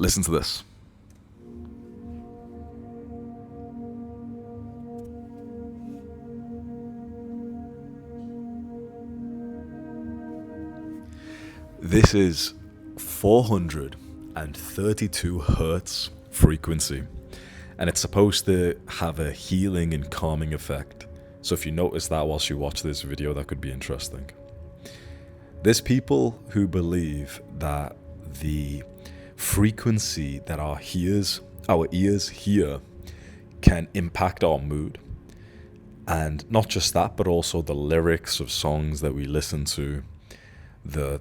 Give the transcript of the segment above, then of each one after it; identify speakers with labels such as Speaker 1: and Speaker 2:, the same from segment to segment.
Speaker 1: Listen to this. This is 432 hertz frequency, and it's supposed to have a healing and calming effect. So if you notice that whilst you watch this video, that could be interesting. There's people who believe that the frequency that our ears hear can impact our mood. And not just that, but also the lyrics of songs that we listen to, the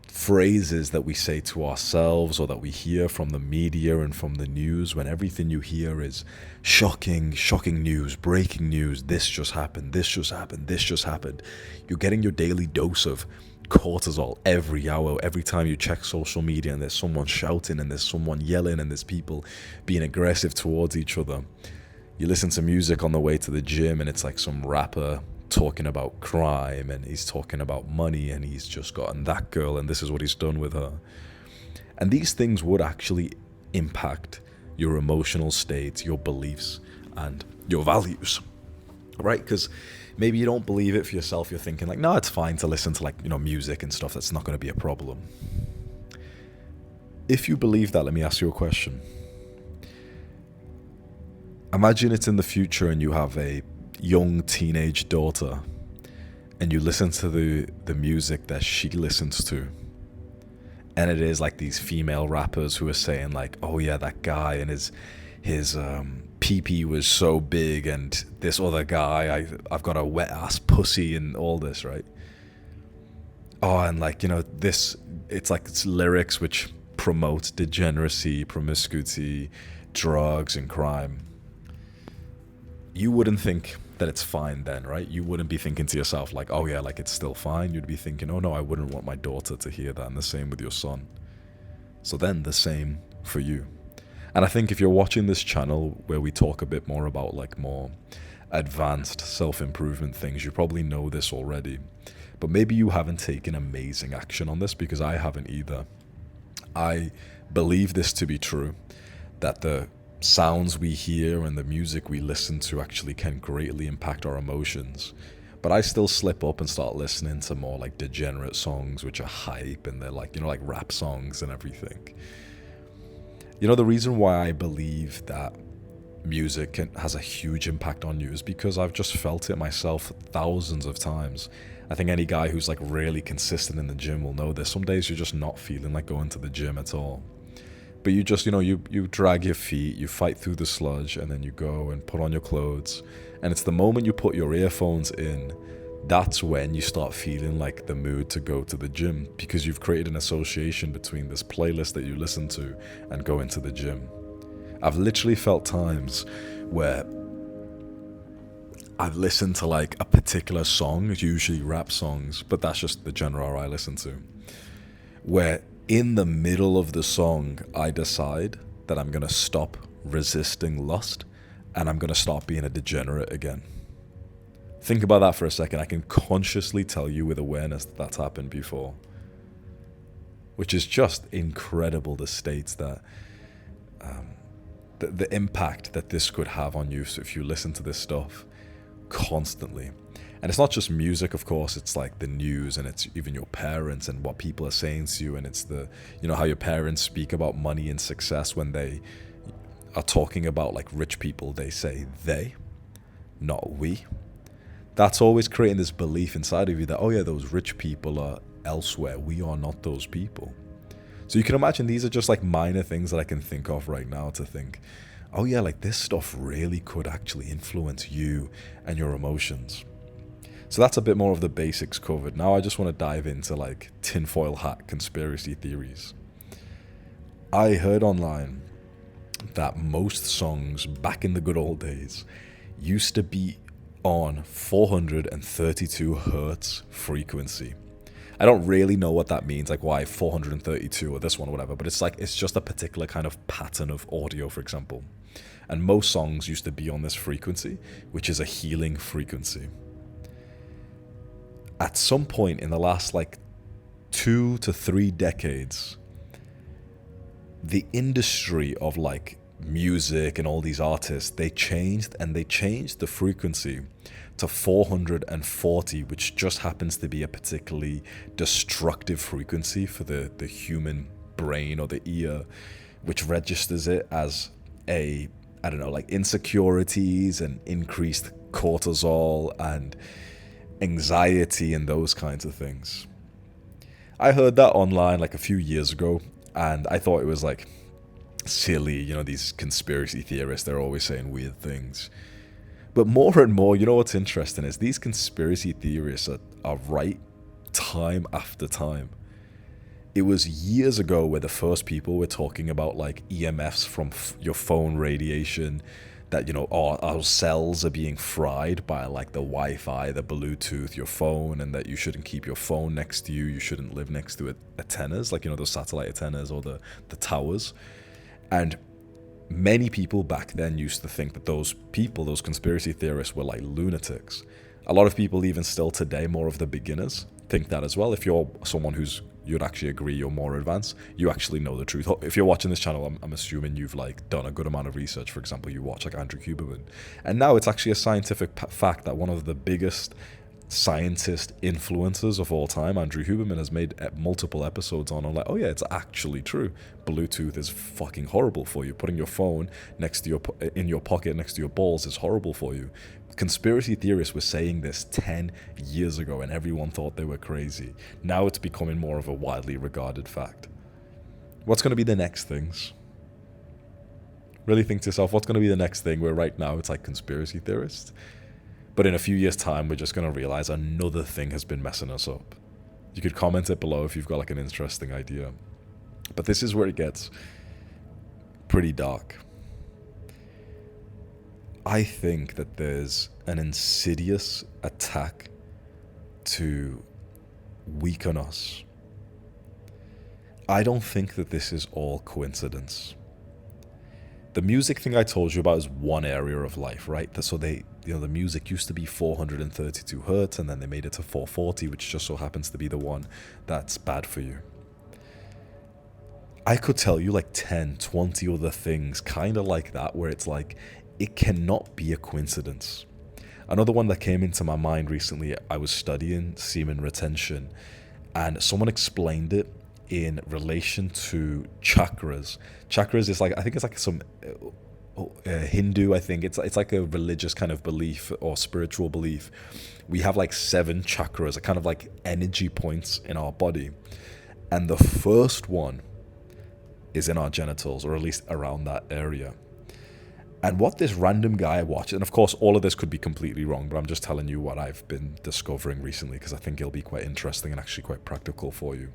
Speaker 1: phrases that we say to ourselves or that we hear from the media and from the news, when everything you hear is shocking news, breaking news, this just happened, this just happened, this just happened. You're getting your daily dose of cortisol every hour, every time you check social media and there's someone shouting and there's someone yelling and there's people being aggressive towards each other. You listen to music on the way to the gym and it's like some rapper talking about crime and he's talking about money and he's just gotten that girl and this is what he's done with her. And these things would actually impact your emotional state, your beliefs, and your values, right? Because maybe you don't believe it for yourself. You're thinking like, no, it's fine to listen to music and stuff. That's not going to be a problem. If you believe that, let me ask you a question. Imagine it's in the future and you have a young teenage daughter and you listen to the music that she listens to, and it is like these female rappers who are saying like, oh yeah, that guy and his pee-pee was so big, and this other guy, I've got a wet ass pussy and all this, right? Oh, and this, it's lyrics which promote degeneracy, promiscuity, drugs and crime. You wouldn't think that it's fine then, right? You wouldn't be thinking to yourself like, oh yeah, like it's still fine. You'd be thinking, oh no, I wouldn't want my daughter to hear that. And the same with your son. So then the same for you. And I think if you're watching this channel where we talk a bit more about like more advanced self-improvement things, you probably know this already. But maybe you haven't taken amazing action on this, because I haven't either. I believe this to be true, that the sounds we hear and the music we listen to actually can greatly impact our emotions. But I still slip up and start listening to more like degenerate songs which are hype, and they're like, like rap songs and everything. The reason why I believe that music has a huge impact on you is because I've just felt it myself thousands of times. I think any guy who's like really consistent in the gym will know this. Some days you're just not feeling like going to the gym at all. But you just, you drag your feet, you fight through the sludge, and then you go and put on your clothes. And it's the moment you put your earphones in, that's when you start feeling like the mood to go to the gym, because you've created an association between this playlist that you listen to and going to the gym. I've literally felt times where I've listened to like a particular song, usually rap songs, but that's just the genre I listen to, where in the middle of the song, I decide that I'm going to stop resisting lust and I'm going to start being a degenerate again. Think about that for a second. I can consciously tell you with awareness that that's happened before, which is just incredible, the states that the impact that this could have on you if you listen to this stuff constantly. And it's not just music, of course, it's like the news, and it's even your parents and what people are saying to you, and it's the, how your parents speak about money and success. When they are talking about like rich people, they say they, not we. That's always creating this belief inside of you that, oh yeah, those rich people are elsewhere, we are not those people. So you can imagine these are just like minor things that I can think of right now to think, oh yeah, like this stuff really could actually influence you and your emotions. So that's a bit more of the basics covered. Now I just want to dive into like tinfoil hat conspiracy theories. I heard online that most songs back in the good old days used to be on 432 hertz frequency. I don't really know what that means, like why 432 or this one or whatever, but it's just a particular kind of pattern of audio, for example. And most songs used to be on this frequency, which is a healing frequency. At some point in the last like 2 to 3 decades, the industry of like music and all these artists, they changed the frequency to 440, which just happens to be a particularly destructive frequency for the human brain or the ear, which registers it as a, I don't know, like insecurities and increased cortisol and anxiety and those kinds of things. I heard that online like a few years ago, and I thought it was like silly, these conspiracy theorists, they're always saying weird things. But more and more, what's interesting is these conspiracy theorists are right time after time. It was years ago where the first people were talking about like EMFs from your phone radiation, that, our cells are being fried by like the Wi-Fi, the Bluetooth, your phone, and that you shouldn't keep your phone next to you. You shouldn't live next to antennas, like, those satellite antennas or the towers. And many people back then used to think that those conspiracy theorists were like lunatics. A lot of people, even still today, more of the beginners, think that as well. If you're someone you'd actually agree you're more advanced, you actually know the truth. If you're watching this channel, I'm assuming you've like done a good amount of research. For example, you watch like Andrew Huberman, and now it's actually a scientific fact that one of the biggest scientist influencers of all time, Andrew Huberman, has made multiple episodes on like, oh yeah, it's actually true. Bluetooth is fucking horrible for you. Putting your phone in your pocket next to your balls is horrible for you. Conspiracy theorists were saying this 10 years ago, and everyone thought they were crazy. Now it's becoming more of a widely regarded fact. What's going to be the next things? Really think to yourself, what's going to be the next thing where right now it's like conspiracy theorists, but in a few years' time, we're just going to realize another thing has been messing us up? You could comment it below if you've got like an interesting idea. But this is where it gets pretty dark. I think that there's an insidious attack to weaken us. I don't think that this is all coincidence. The music thing I told you about is one area of life, right? So the music used to be 432 hertz, and then they made it to 440, which just so happens to be the one that's bad for you. I could tell you like 10, 20 other things kind of like that, where it's like, it cannot be a coincidence. Another one that came into my mind recently, I was studying semen retention, and someone explained it in relation to chakras. Chakras is like, I think it's like some Hindu, I think it's like a religious kind of belief or spiritual belief. We have like 7 chakras, kind of like energy points in our body, and the first one is in our genitals, or at least around that area. And what this random guy watched, and of course all of this could be completely wrong, but I'm just telling you what I've been discovering recently because I think it'll be quite interesting and actually quite practical for you.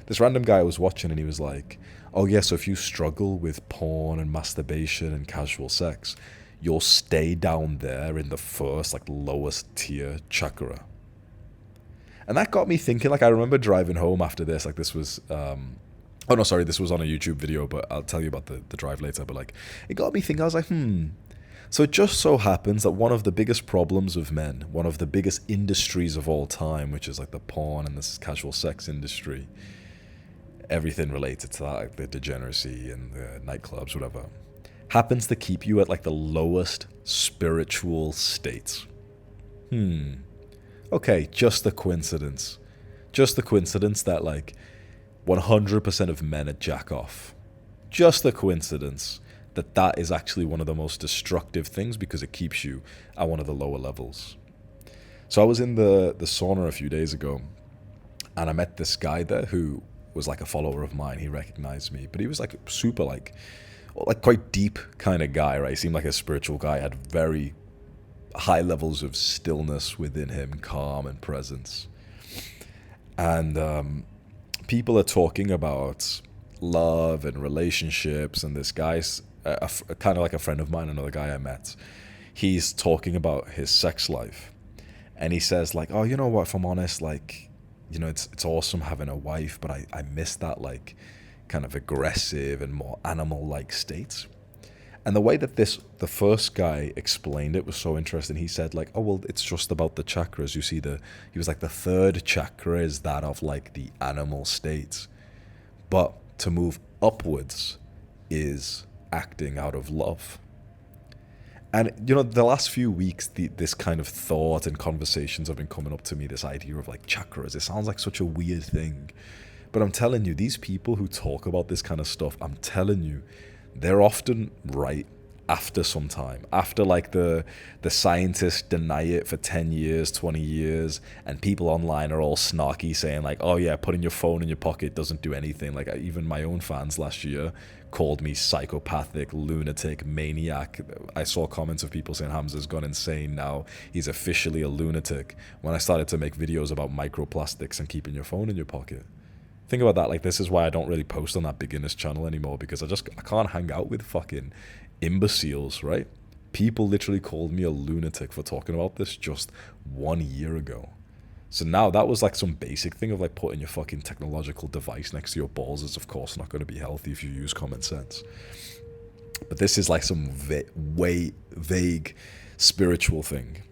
Speaker 1: This random guy was watching, and he was like, oh yeah, so if you struggle with porn and masturbation and casual sex, you'll stay down there in the first, like, lowest tier chakra. And that got me thinking. Like, I remember driving home after this, like, this was oh no, sorry, this was on a YouTube video, but I'll tell you about the drive later. But like, it got me thinking. I was like, so it just so happens that one of the biggest problems of men, one of the biggest industries of all time, which is like the porn and this casual sex industry, everything related to that, like the degeneracy and the nightclubs, whatever, happens to keep you at like the lowest spiritual states. Okay, just a coincidence. Just the coincidence that like 100% of men are jack off. Just a coincidence that is actually one of the most destructive things because it keeps you at one of the lower levels. So I was in the sauna a few days ago, and I met this guy there who was like a follower of mine. He recognized me, but he was like super like quite deep kind of guy, right? He seemed like a spiritual guy, had very high levels of stillness within him, calm and presence. And people are talking about love and relationships, and this guy's kind of like a friend of mine, another guy I met. He's talking about his sex life, and he says like, oh, you know what, if I'm honest, like, you know, it's awesome having a wife, but I miss that like kind of aggressive and more animal-like state. And the way that the first guy explained it was so interesting. He said like, oh, well, it's just about the chakras. You see, he was like, the third chakra is that of like the animal state. But to move upwards is acting out of love. And, the last few weeks, this kind of thought and conversations have been coming up to me, this idea of like chakras. It sounds like such a weird thing. But I'm telling you, these people who talk about this kind of stuff, I'm telling you, they're often right after some time. After like the scientists deny it for 10 years, 20 years, and people online are all snarky saying like, oh yeah, putting your phone in your pocket doesn't do anything. Like even my own fans last year called me psychopathic, lunatic, maniac. I saw comments of people saying Hamza's gone insane now. He's officially a lunatic. When I started to make videos about microplastics and keeping your phone in your pocket. Think about that. Like, this is why I don't really post on that beginners channel anymore, because I can't hang out with fucking imbeciles, right? People literally called me a lunatic for talking about this just 1 year ago. So now that was like some basic thing of like putting your fucking technological device next to your balls is of course not going to be healthy if you use common sense. But this is like some way vague spiritual thing.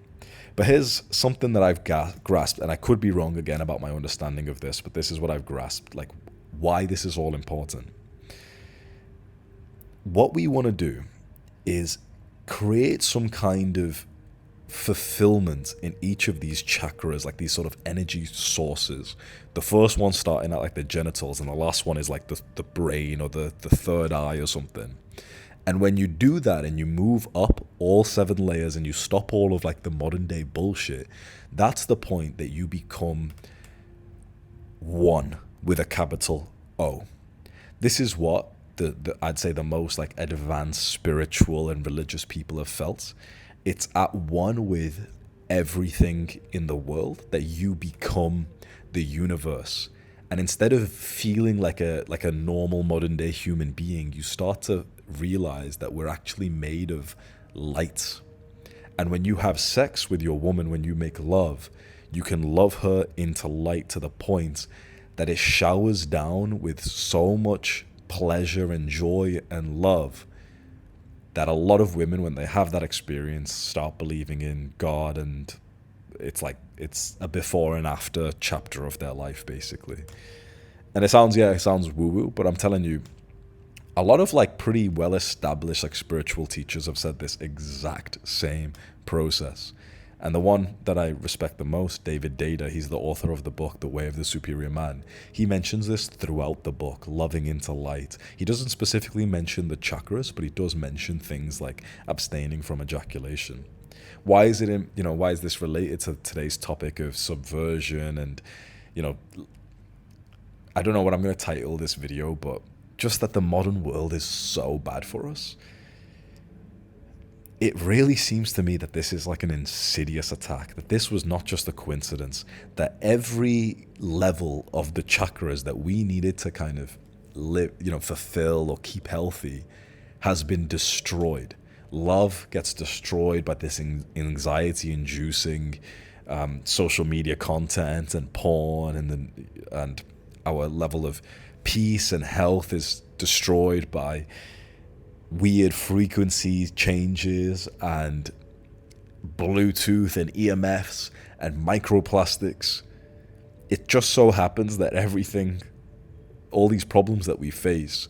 Speaker 1: But here's something that I've grasped, and I could be wrong again about my understanding of this, but this is what I've grasped, like why this is all important. What we want to do is create some kind of fulfillment in each of these chakras, like these sort of energy sources. The first one starting at like the genitals, and the last one is like the brain or the third eye or something. And when you do that and you move up all 7 layers and you stop all of like the modern day bullshit, that's the point that you become one with a capital O. This is what I'd say the most like advanced spiritual and religious people have felt. It's at one with everything in the world, that you become the universe. And instead of feeling like a normal modern day human being, you start to realize that we're actually made of light. And when you have sex with your woman, when you make love, you can love her into light to the point that it showers down with so much pleasure and joy and love that a lot of women, when they have that experience, start believing in God, and it's like it's a before and after chapter of their life basically. And it sounds woo-woo, but I'm telling you, a lot of like pretty well established like spiritual teachers have said this exact same process. And the one that I respect the most, David Data, he's the author of the book The Way of the Superior Man. He mentions this throughout the book, loving into light. He doesn't specifically mention the chakras, but he does mention things like abstaining from ejaculation. Why is this related to today's topic of subversion? And, I don't know what I'm going to title this video, but just that the modern world is so bad for us. It really seems to me that this is like an insidious attack, that this was not just a coincidence, that every level of the chakras that we needed to kind of live, fulfill or keep healthy has been destroyed. Love gets destroyed by this anxiety-inducing social media content and porn, and our level of peace and health is destroyed by weird frequency changes and Bluetooth and EMFs and microplastics. It just so happens that all these problems that we face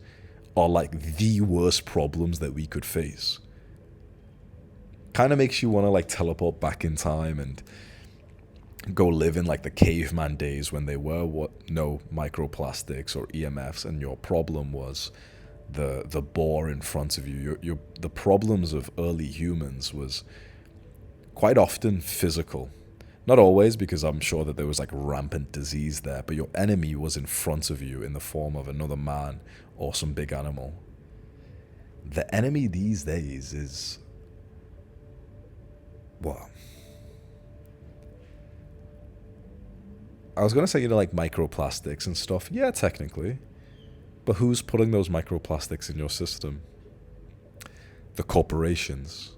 Speaker 1: are like the worst problems that we could face. Kind of makes you want to like teleport back in time and go live in like the caveman days when there were no microplastics or EMFs, and your problem was the boar in front of you. The problems of early humans was quite often physical. Not always, because I'm sure that there was like rampant disease there, but your enemy was in front of you in the form of another man or some big animal. The enemy these days is, well, I was going to say, like microplastics and stuff. Yeah, technically. But who's putting those microplastics in your system? The corporations.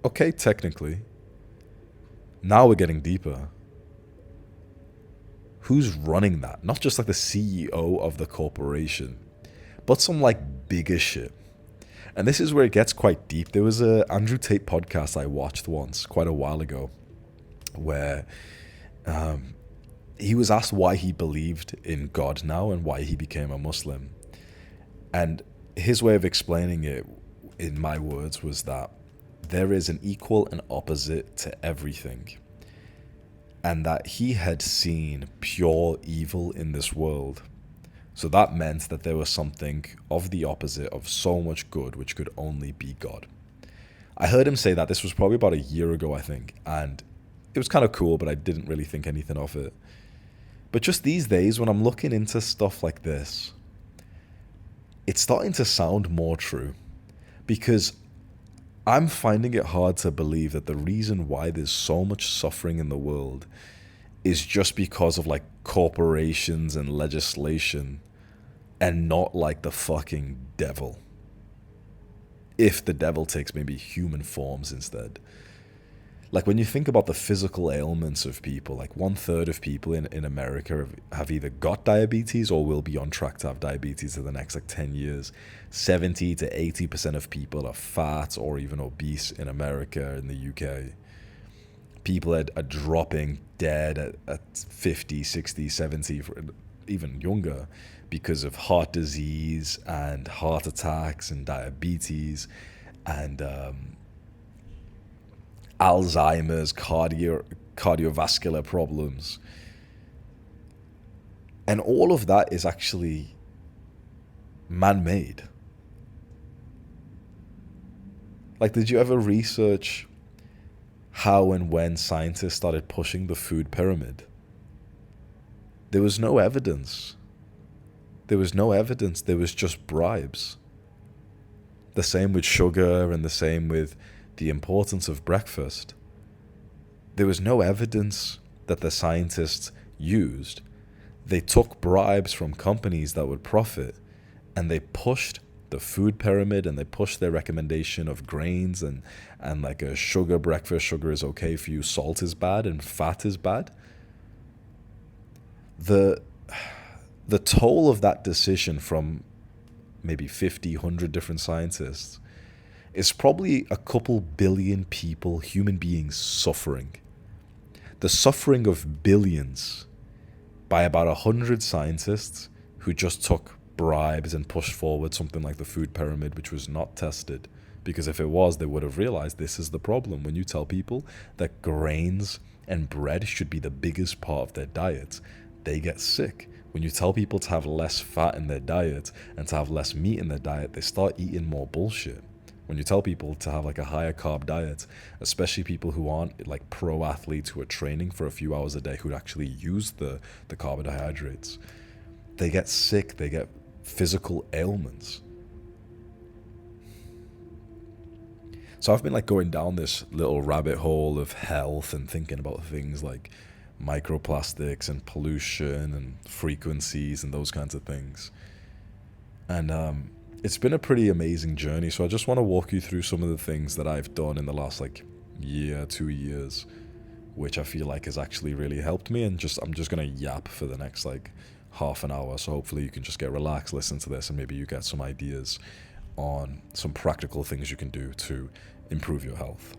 Speaker 1: Okay, technically. Now we're getting deeper. Who's running that? Not just like the CEO of the corporation, but some like bigger shit. And this is where it gets quite deep. There was a Andrew Tate podcast I watched once, quite a while ago, where he was asked why he believed in God now and why he became a Muslim. And his way of explaining it, in my words, was that there is an equal and opposite to everything, and that he had seen pure evil in this world. So that meant that there was something of the opposite of so much good, which could only be God. I heard him say that. This was probably about a year ago, I think, and it was kind of cool, but I didn't really think anything of it. But just these days, when I'm looking into stuff like this, it's starting to sound more true, because I'm finding it hard to believe that the reason why there's so much suffering in the world is just because of like corporations and legislation, and not like the fucking devil. If the devil takes maybe human forms instead. Like when you think about the physical ailments of people, like 1/3 of people in America have either got diabetes or will be on track to have diabetes in the next like 10 years. 70 to 80% of people are fat or even obese in America and the UK. People are dropping dead at 50, 60, 70, even younger, because of heart disease and heart attacks and diabetes and Alzheimer's, cardiovascular problems. And all of that is actually man-made. Like, did you ever research how and when scientists started pushing the food pyramid? There was no evidence. There was no evidence. There was just bribes. The same with sugar and the same with the importance of breakfast. There was no evidence that the scientists used. They took bribes from companies that would profit, and they pushed the food pyramid, and they pushed their recommendation of grains and like a sugar breakfast. Sugar is okay for you, salt is bad, and fat is bad. The toll of that decision from maybe 50, 100 different scientists is probably a couple billion people, human beings, suffering. The suffering of billions by about 100 scientists who just took bribes and pushed forward something like the food pyramid, which was not tested. Because if it was, they would have realized this is the problem. When you tell people that grains and bread should be the biggest part of their diet, they get sick. When you tell people to have less fat in their diet and to have less meat in their diet, they start eating more bullshit. When you tell people to have like a higher carb diet, especially people who aren't like pro athletes who are training for a few hours a day, who actually use the carbohydrates, they get sick, they get physical ailments. So I've been like going down this little rabbit hole of health and thinking about things like microplastics and pollution and frequencies and those kinds of things. And it's been a pretty amazing journey. So I just want to walk you through some of the things that I've done in the last like year, 2 years, which I feel like has actually really helped me. And I'm just going to yap for the next like half an hour. So hopefully you can just get relaxed, listen to this, and maybe you get some ideas on some practical things you can do to improve your health.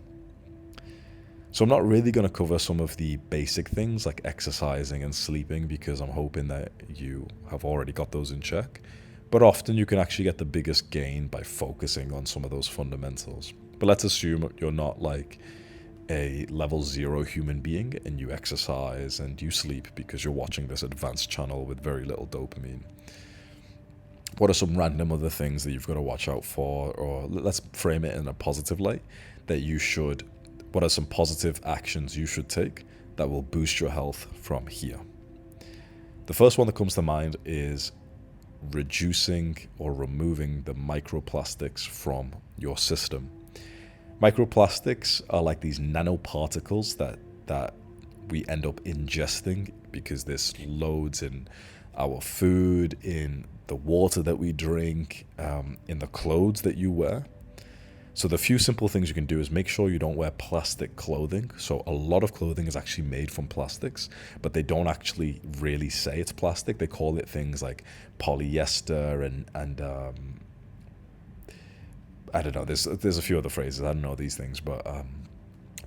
Speaker 1: So I'm not really going to cover some of the basic things like exercising and sleeping, because I'm hoping that you have already got those in check. But often you can actually get the biggest gain by focusing on some of those fundamentals. But let's assume you're not like a level 0 human being and you exercise and you sleep because you're watching this advanced channel with very little dopamine. What are some random other things that you've got to watch out for? Or let's frame it in a positive light, what are some positive actions you should take that will boost your health from here? The first one that comes to mind is reducing or removing the microplastics from your system. Microplastics are like these nanoparticles that we end up ingesting because there's loads in our food, in the water that we drink, in the clothes that you wear. So the few simple things you can do is make sure you don't wear plastic clothing. So a lot of clothing is actually made from plastics, but they don't actually really say it's plastic. They call it things like polyester and I don't know. There's a few other phrases. I don't know these things, but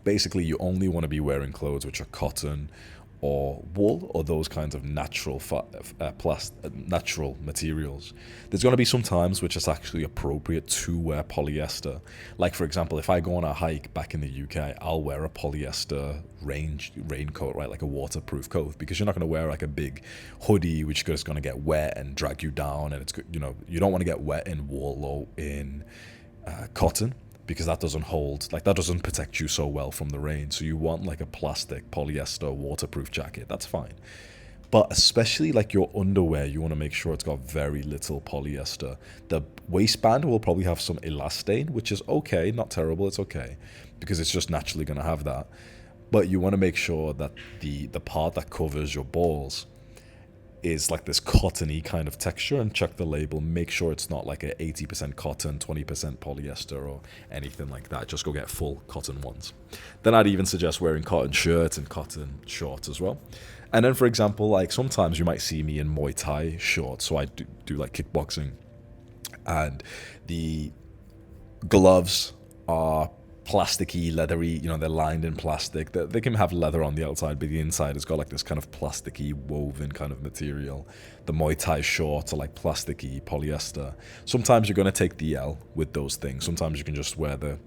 Speaker 1: basically you only want to be wearing clothes which are cotton or wool or those kinds of natural materials. There's going to be some times which it's actually appropriate to wear polyester. Like, for example, if I go on a hike back in the UK, I'll wear a polyester raincoat, right? Like a waterproof coat, because you're not going to wear like a big hoodie which is going to get wet and drag you down. And it's, you don't want to get wet in wool or in cotton, because that doesn't protect you so well from the rain. So you want like a plastic polyester waterproof jacket. That's fine. But especially like your underwear, you want to make sure it's got very little polyester. The waistband will probably have some elastane, which is okay, not terrible, it's okay, because it's just naturally going to have that. But you want to make sure that the part that covers your balls is like this cottony kind of texture, and check the label, make sure it's not like a 80% cotton, 20% polyester or anything like that. Just go get full cotton ones. Then I'd even suggest wearing cotton shirts and cotton shorts as well. And then, for example, like sometimes you might see me in Muay Thai shorts, so I do like kickboxing, and the gloves are plasticky, leathery, they're lined in plastic. They can have leather on the outside, but the inside has got like this kind of plasticky woven kind of material. The Muay Thai shorts are like plasticky polyester. Sometimes you're going to take the L with those things. Sometimes you can just wear the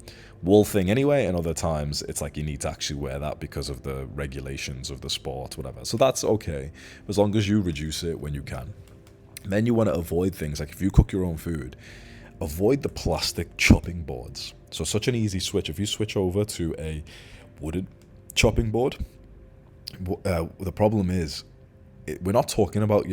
Speaker 1: wool thing anyway, and other times it's like you need to actually wear that because of the regulations of the sport, whatever. So that's okay, as long as you reduce it when you can. Then you want to avoid things like, if you cook your own food, avoid the plastic chopping boards. So such an easy switch. If you switch over to a wooden chopping board, the problem is we're not talking about,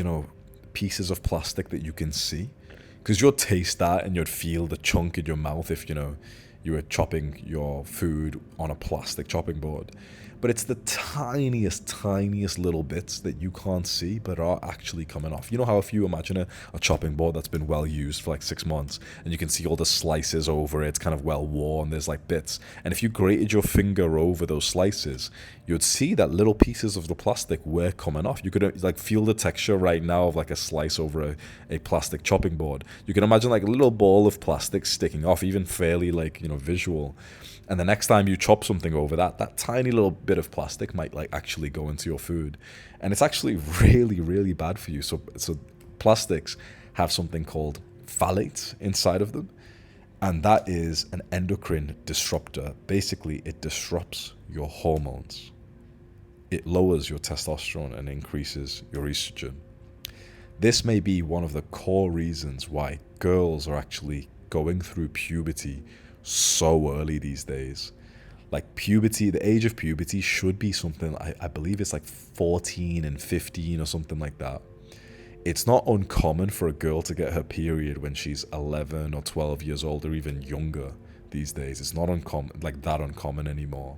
Speaker 1: pieces of plastic that you can see, because you'd taste that and you'd feel the chunk in your mouth if, you were chopping your food on a plastic chopping board. But it's the tiniest little bits that you can't see but are actually coming off. You know how if you imagine a chopping board that's been well used for like 6 months, and you can see all the slices over it, it's kind of well worn, there's like bits. And if you grated your finger over those slices, you'd see that little pieces of the plastic were coming off. You could like feel the texture right now of like a slice over a plastic chopping board. You can imagine like a little ball of plastic sticking off, even fairly like, visual. And the next time you chop something over that tiny little bit of plastic might like actually go into your food. And it's actually really, really bad for you. So plastics have something called phthalates inside of them. And that is an endocrine disruptor. Basically, it disrupts your hormones. It lowers your testosterone and increases your estrogen. This may be one of the core reasons why girls are actually going through puberty so early these days. Like puberty, the age of puberty should be something, I believe it's like 14 and 15 or something like that. It's not uncommon for a girl to get her period when she's 11 or 12 years old, or even younger these days. It's not uncommon, like that uncommon anymore.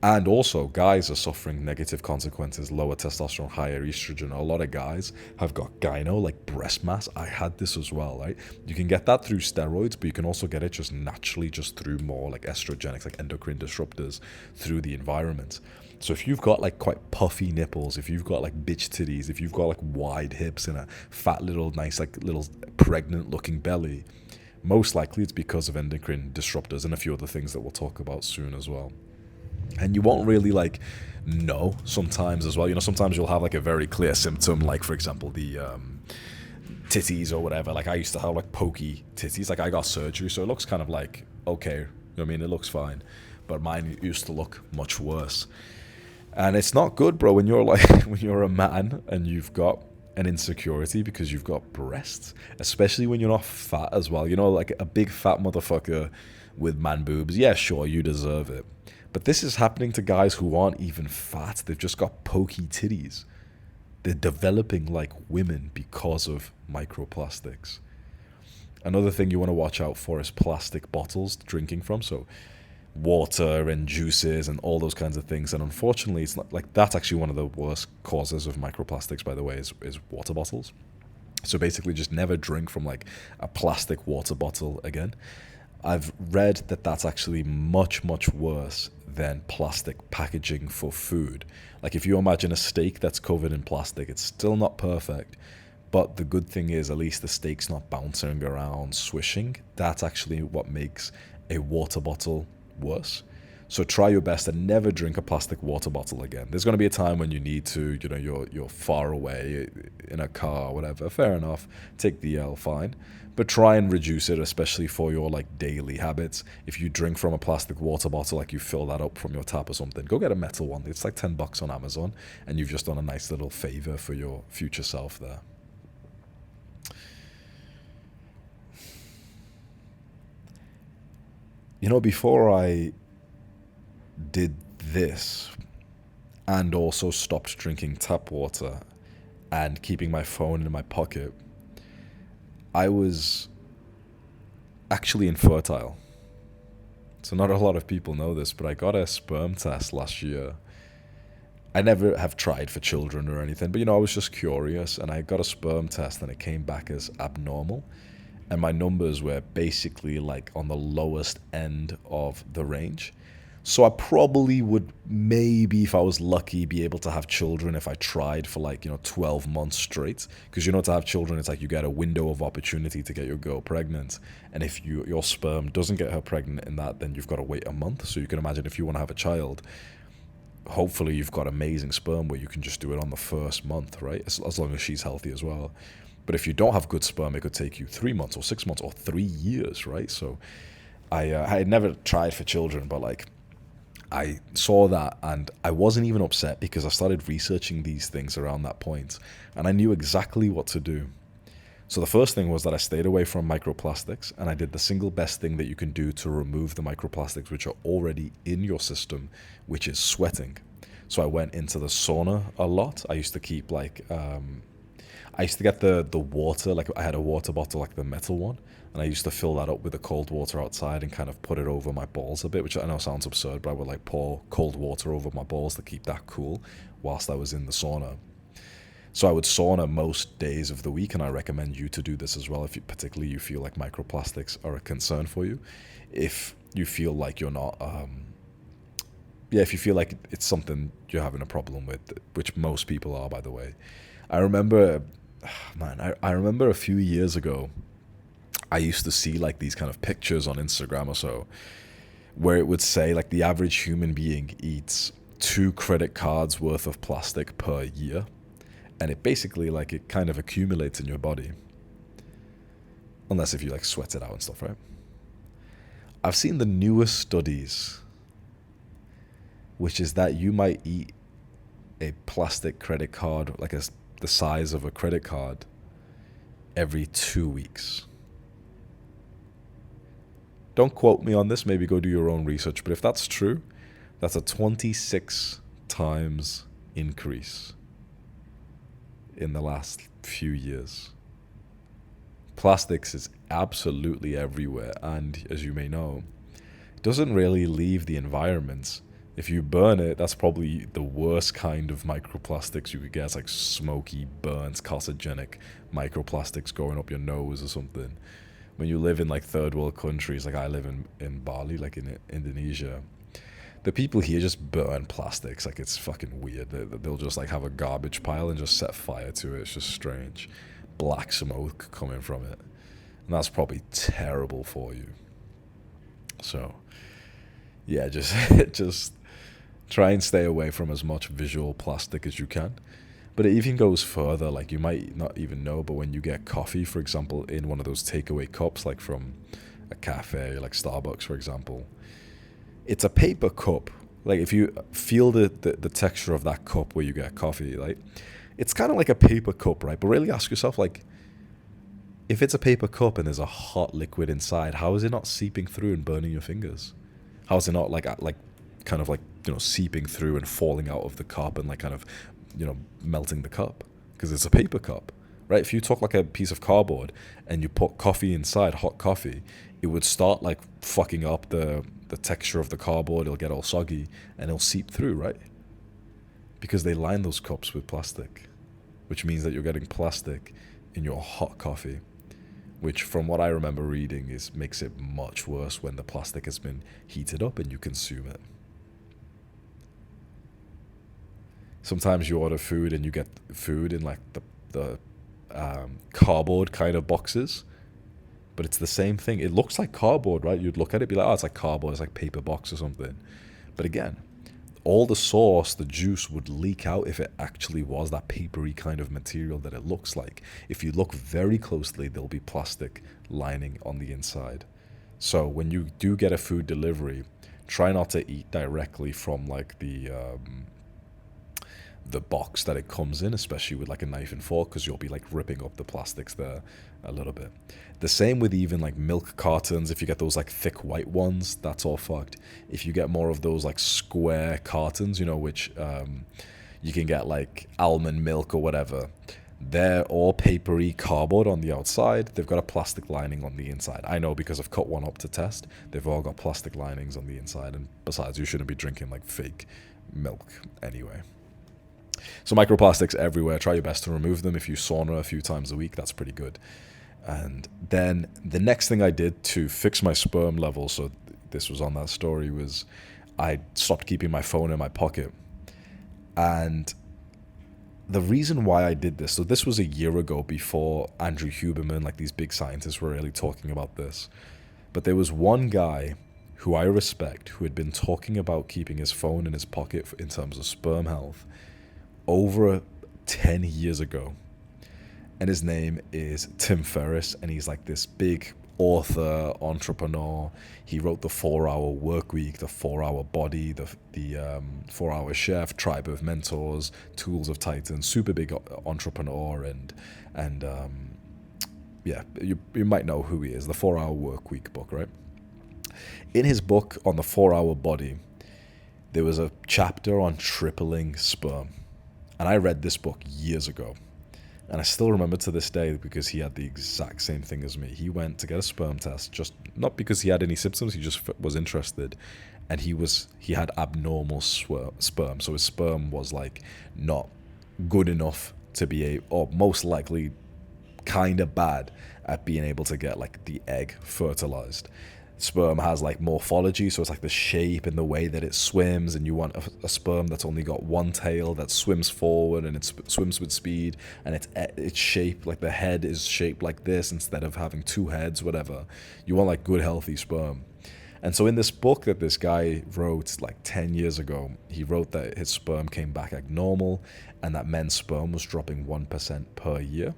Speaker 1: And also, guys are suffering negative consequences, lower testosterone, higher estrogen. A lot of guys have got gyno, like breast mass. I had this as well, right? You can get that through steroids, but you can also get it just naturally, just through more like estrogenics, like endocrine disruptors through the environment. So if you've got like quite puffy nipples, if you've got like bitch titties, if you've got like wide hips and a fat little, nice, like little pregnant looking belly, most likely it's because of endocrine disruptors and a few other things that we'll talk about soon as well. And you won't really like know sometimes as well. Sometimes you'll have like a very clear symptom, like for example the titties or whatever. Like I used to have like pokey titties. Like I got surgery, so it looks kind of like okay. It looks fine, but mine used to look much worse. And it's not good, bro, when you're like when you're a man and you've got an insecurity because you've got breasts, especially when you're not fat as well. Like a big fat motherfucker with man boobs. Yeah, sure, you deserve it. But this is happening to guys who aren't even fat. They've just got pokey titties. They're developing like women because of microplastics. Another thing you want to watch out for is plastic bottles drinking from. So water and juices and all those kinds of things. And unfortunately, it's not like that's actually one of the worst causes of microplastics, by the way, is water bottles. So basically just never drink from like a plastic water bottle again. I've read that that's actually much, much worse than plastic packaging for food. Like if you imagine a steak that's covered in plastic, it's still not perfect. But the good thing is at least the steak's not bouncing around, swishing. That's actually what makes a water bottle worse. So try your best to never drink a plastic water bottle again. There's going to be a time when you need to, you're far away in a car or whatever. Fair enough. Take the L, fine. But try and reduce it, especially for your like daily habits. If you drink from a plastic water bottle, like you fill that up from your tap or something, go get a metal one. It's like $10 on Amazon, and you've just done a nice little favor for your future self there. Before I did this and also stopped drinking tap water and keeping my phone in my pocket, I was actually infertile. So not a lot of people know this, but I got a sperm test last year. I never have tried for children or anything, but I was just curious, and I got a sperm test and it came back as abnormal. And my numbers were basically like on the lowest end of the range. So I probably would, maybe if I was lucky, be able to have children if I tried for 12 months straight. Because to have children, it's like you get a window of opportunity to get your girl pregnant. And if your sperm doesn't get her pregnant in that, then you've got to wait a month. So you can imagine if you want to have a child, hopefully you've got amazing sperm where you can just do it on the first month, right? As long as she's healthy as well. But if you don't have good sperm, it could take you 3 months or 6 months or 3 years, right? So I had never tried for children, but I saw that and I wasn't even upset because I started researching these things around that point and I knew exactly what to do. So the first thing was that I stayed away from microplastics, and I did the single best thing that you can do to remove the microplastics which are already in your system, which is sweating. So I went into the sauna a lot. I used to keep I used to get the water, like I had a water bottle, like the metal one, and I used to fill that up with the cold water outside and kind of put it over my balls a bit, which I know sounds absurd, but I would pour cold water over my balls to keep that cool whilst I was in the sauna. So I would sauna most days of the week, and I recommend you to do this as well if particularly you feel like microplastics are a concern for you. If you feel like you're not, if you feel like it's something you're having a problem with, which most people are, by the way. I remember, I remember a few years ago, I used to see these kind of pictures on Instagram or so, where it would say the average human being eats 2 credit cards worth of plastic per year. And it basically it kind of accumulates in your body. Unless if you sweat it out and stuff, right? I've seen the newest studies, which is that you might eat a plastic credit card, the size of a credit card, every 2 weeks. Don't quote me on this, maybe go do your own research, but if that's true, that's a 26 times increase in the last few years. Plastics is absolutely everywhere, and as you may know, it doesn't really leave the environment. If you burn it, that's probably the worst kind of microplastics you could get. It's smoky, burnt, carcinogenic microplastics going up your nose or something. When you live in third world countries, I live in Bali, in Indonesia, the people here just burn plastics. It's fucking weird. They'll just have a garbage pile and just set fire to it. It's just strange. Black smoke coming from it. And that's probably terrible for you. So, yeah, just try and stay away from as much visual plastic as you can. But it even goes further. You might not even know, but when you get coffee, for example, in one of those takeaway cups, from a cafe, Starbucks, for example, it's a paper cup. If you feel the texture of that cup where you get coffee, it's kind of like a paper cup, right? But really ask yourself, if it's a paper cup and there's a hot liquid inside, how is it not seeping through and burning your fingers? How is it not seeping through and falling out of the cup and kind of melting the cup? Because it's a paper cup, right? If you took a piece of cardboard and you put coffee inside, hot coffee, it would start fucking up the texture of the cardboard. It'll get all soggy and it'll seep through, right? Because they line those cups with plastic, which means that you're getting plastic in your hot coffee, which from what I remember reading makes it much worse when the plastic has been heated up and you consume it. Sometimes you order food and you get food in the cardboard kind of boxes, but it's the same thing. It looks like cardboard, right? You'd look at it, be like, oh, it's like cardboard, it's like paper box or something. But again, all the sauce, the juice would leak out if it actually was that papery kind of material that it looks like. If you look very closely, there'll be plastic lining on the inside. So when you do get a food delivery, try not to eat directly from like the box that it comes in, especially with like a knife and fork, because you'll be like ripping up the plastics there a little bit. The same with even like milk cartons. If you get those like thick white ones, that's all fucked. If you get more of those like square cartons, you know, which you can get like almond milk or whatever, they're all papery cardboard on the outside. They've got a plastic lining on the inside. I know because I've cut one up to test. They've all got plastic linings on the inside. And besides, you shouldn't be drinking like fake milk anyway. So microplastics everywhere. Try your best to remove them. If you sauna a few times a week, that's pretty good. And then the next thing I did to fix my sperm level, so this was on that story, was I stopped keeping my phone in my pocket. And the reason why I did this, so this was a year ago before Andrew Huberman, like these big scientists were really talking about this. But there was one guy who I respect who had been talking about keeping his phone in his pocket in terms of sperm health over 10 years ago. And his name is Tim Ferriss, and he's like this big author, entrepreneur. He wrote the 4-Hour Workweek, the 4-Hour Body, the 4-Hour Chef, Tribe of Mentors, Tools of Titans. Super big entrepreneur, and yeah, you might know who he is. The 4-Hour Workweek book, right? In his book on the 4-Hour Body, there was a chapter on tripling sperm, and I read this book years ago. And I still remember to this day because he had the exact same thing as me. He went to get a sperm test, just not because he had any symptoms, he just was interested. And he had abnormal sperm. So his sperm was like not good enough to be or most likely kind of bad at being able to get like the egg fertilized. Sperm has like morphology, so it's like the shape and the way that it swims, and you want a sperm that's only got one tail that swims forward and it swims with speed, and it's shaped like the head is shaped like this instead of having two heads, whatever. You want like good healthy sperm. And so in this book that this guy wrote like 10 years ago, he wrote that his sperm came back abnormal and that men's sperm was dropping 1% per year,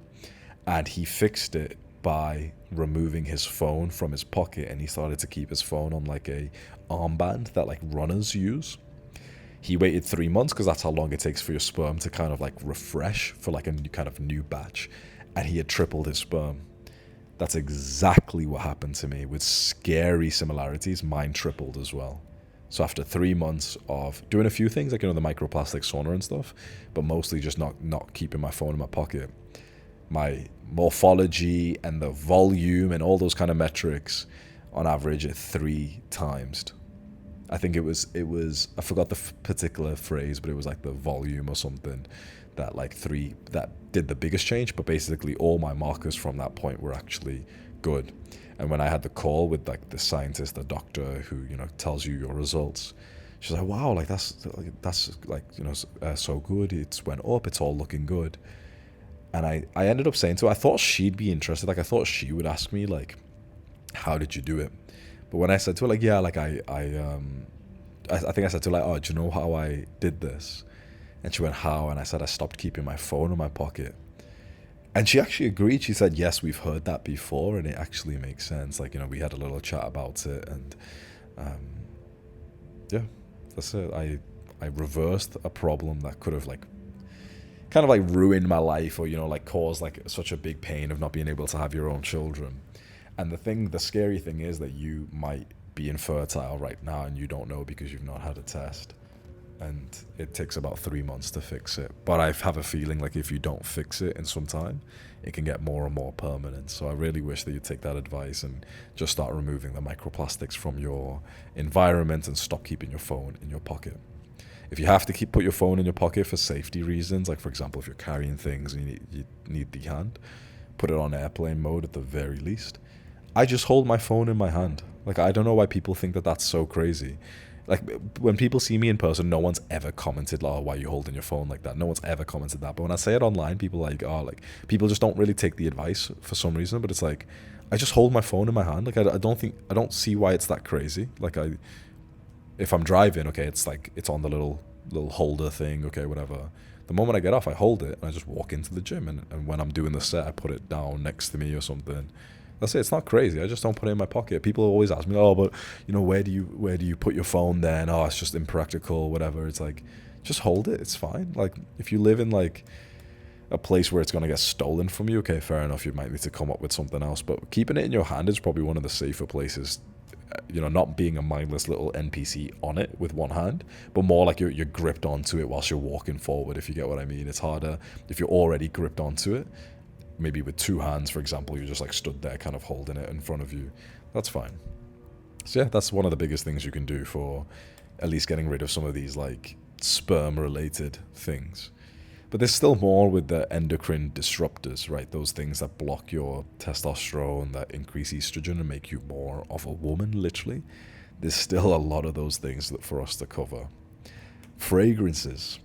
Speaker 1: and he fixed it by removing his phone from his pocket, and he started to keep his phone on like a armband that like runners use. He waited 3 months because that's how long it takes for your sperm to kind of like refresh for like a new batch, and he had tripled his sperm. That's exactly what happened to me with scary similarities. Mine tripled as well. So after 3 months of doing a few things like, you know, the microplastic sauna and stuff, but mostly just not keeping my phone in my pocket, my morphology and the volume and all those kind of metrics on average at 3 times. I think it was I forgot the particular phrase, but it was like the volume or something that that did the biggest change. But basically all my markers from that point were actually good. And when I had the call with like the scientist, the doctor who, you know, tells you your results, she's like, wow, like that's like, you know, so good, it's went up, it's all looking good. And I ended up saying to her, I thought she'd be interested. Like, I thought she would ask me, like, how did you do it? But when I said to her, like, yeah, like, I think I said to her, like, oh, do you know how I did this? And she went, how? And I said, I stopped keeping my phone in my pocket. And she actually agreed. She said, yes, we've heard that before, and it actually makes sense. Like, you know, we had a little chat about it, and yeah, that's it. I reversed a problem that could have, like, kind of like ruined my life, or, you know, like caused like such a big pain of not being able to have your own children. And the scary thing is that you might be infertile right now and you don't know because you've not had a test, and it takes about 3 months to fix it. But I have a feeling like if you don't fix it in some time, it can get more and more permanent. So I really wish that you take that advice and just start removing the microplastics from your environment and stop keeping your phone in your pocket. If you have to put your phone in your pocket for safety reasons, like for example, if you're carrying things and you need the hand, put it on airplane mode at the very least. I just hold my phone in my hand. Like, I don't know why people think that that's so crazy. Like, when people see me in person, no one's ever commented, oh, why are you holding your phone like that? No one's ever commented that. But when I say it online, people like, oh, like, people just don't really take the advice for some reason. But it's like, I just hold my phone in my hand. Like, I don't see why it's that crazy. Like, If I'm driving, okay, it's like it's on the little holder thing, okay, whatever. The moment I get off, I hold it and I just walk into the gym, and when I'm doing the set, I put it down next to me or something. That's it. It's not crazy. I just don't put it in my pocket. People always ask me, "Oh, but where do you put your phone then?" Oh, it's just impractical, whatever. It's like, just hold it. It's fine. Like, if you live in like a place where it's gonna get stolen from you, okay, fair enough. You might need to come up with something else. But keeping it in your hand is probably one of the safer places. Not being a mindless little NPC on it with one hand, but more like you're gripped onto it whilst you're walking forward, if you get what I mean. It's harder if you're already gripped onto it. Maybe with two hands, for example, you're just like stood there kind of holding it in front of you. That's fine. So yeah, that's one of the biggest things you can do for at least getting rid of some of these like sperm related things. But there's still more with the endocrine disruptors, right? Those things that block your testosterone, that increase estrogen and make you more of a woman, literally. There's still a lot of those things for us to cover. Fragrances,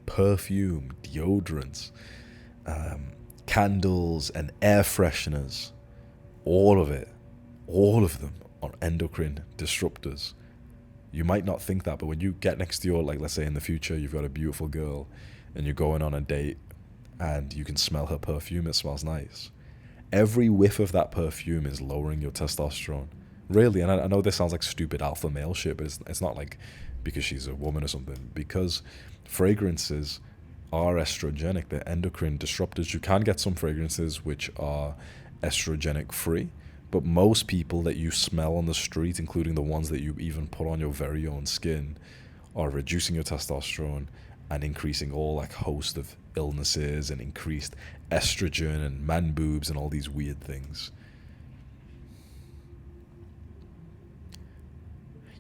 Speaker 1: perfume, deodorants, candles, and air fresheners. All of them are endocrine disruptors. You might not think that, but when you get next to your, like, let's say in the future, you've got a beautiful girl and you're going on a date and you can smell her perfume, it smells nice. Every whiff of that perfume is lowering your testosterone. Really, and I know this sounds like stupid alpha male shit, but it's not like because she's a woman or something. Because fragrances are estrogenic, they're endocrine disruptors. You can get some fragrances which are estrogenic free, but most people that you smell on the street, including the ones that you even put on your very own skin, are reducing your testosterone and increasing all like host of illnesses and increased estrogen and man boobs and all these weird things.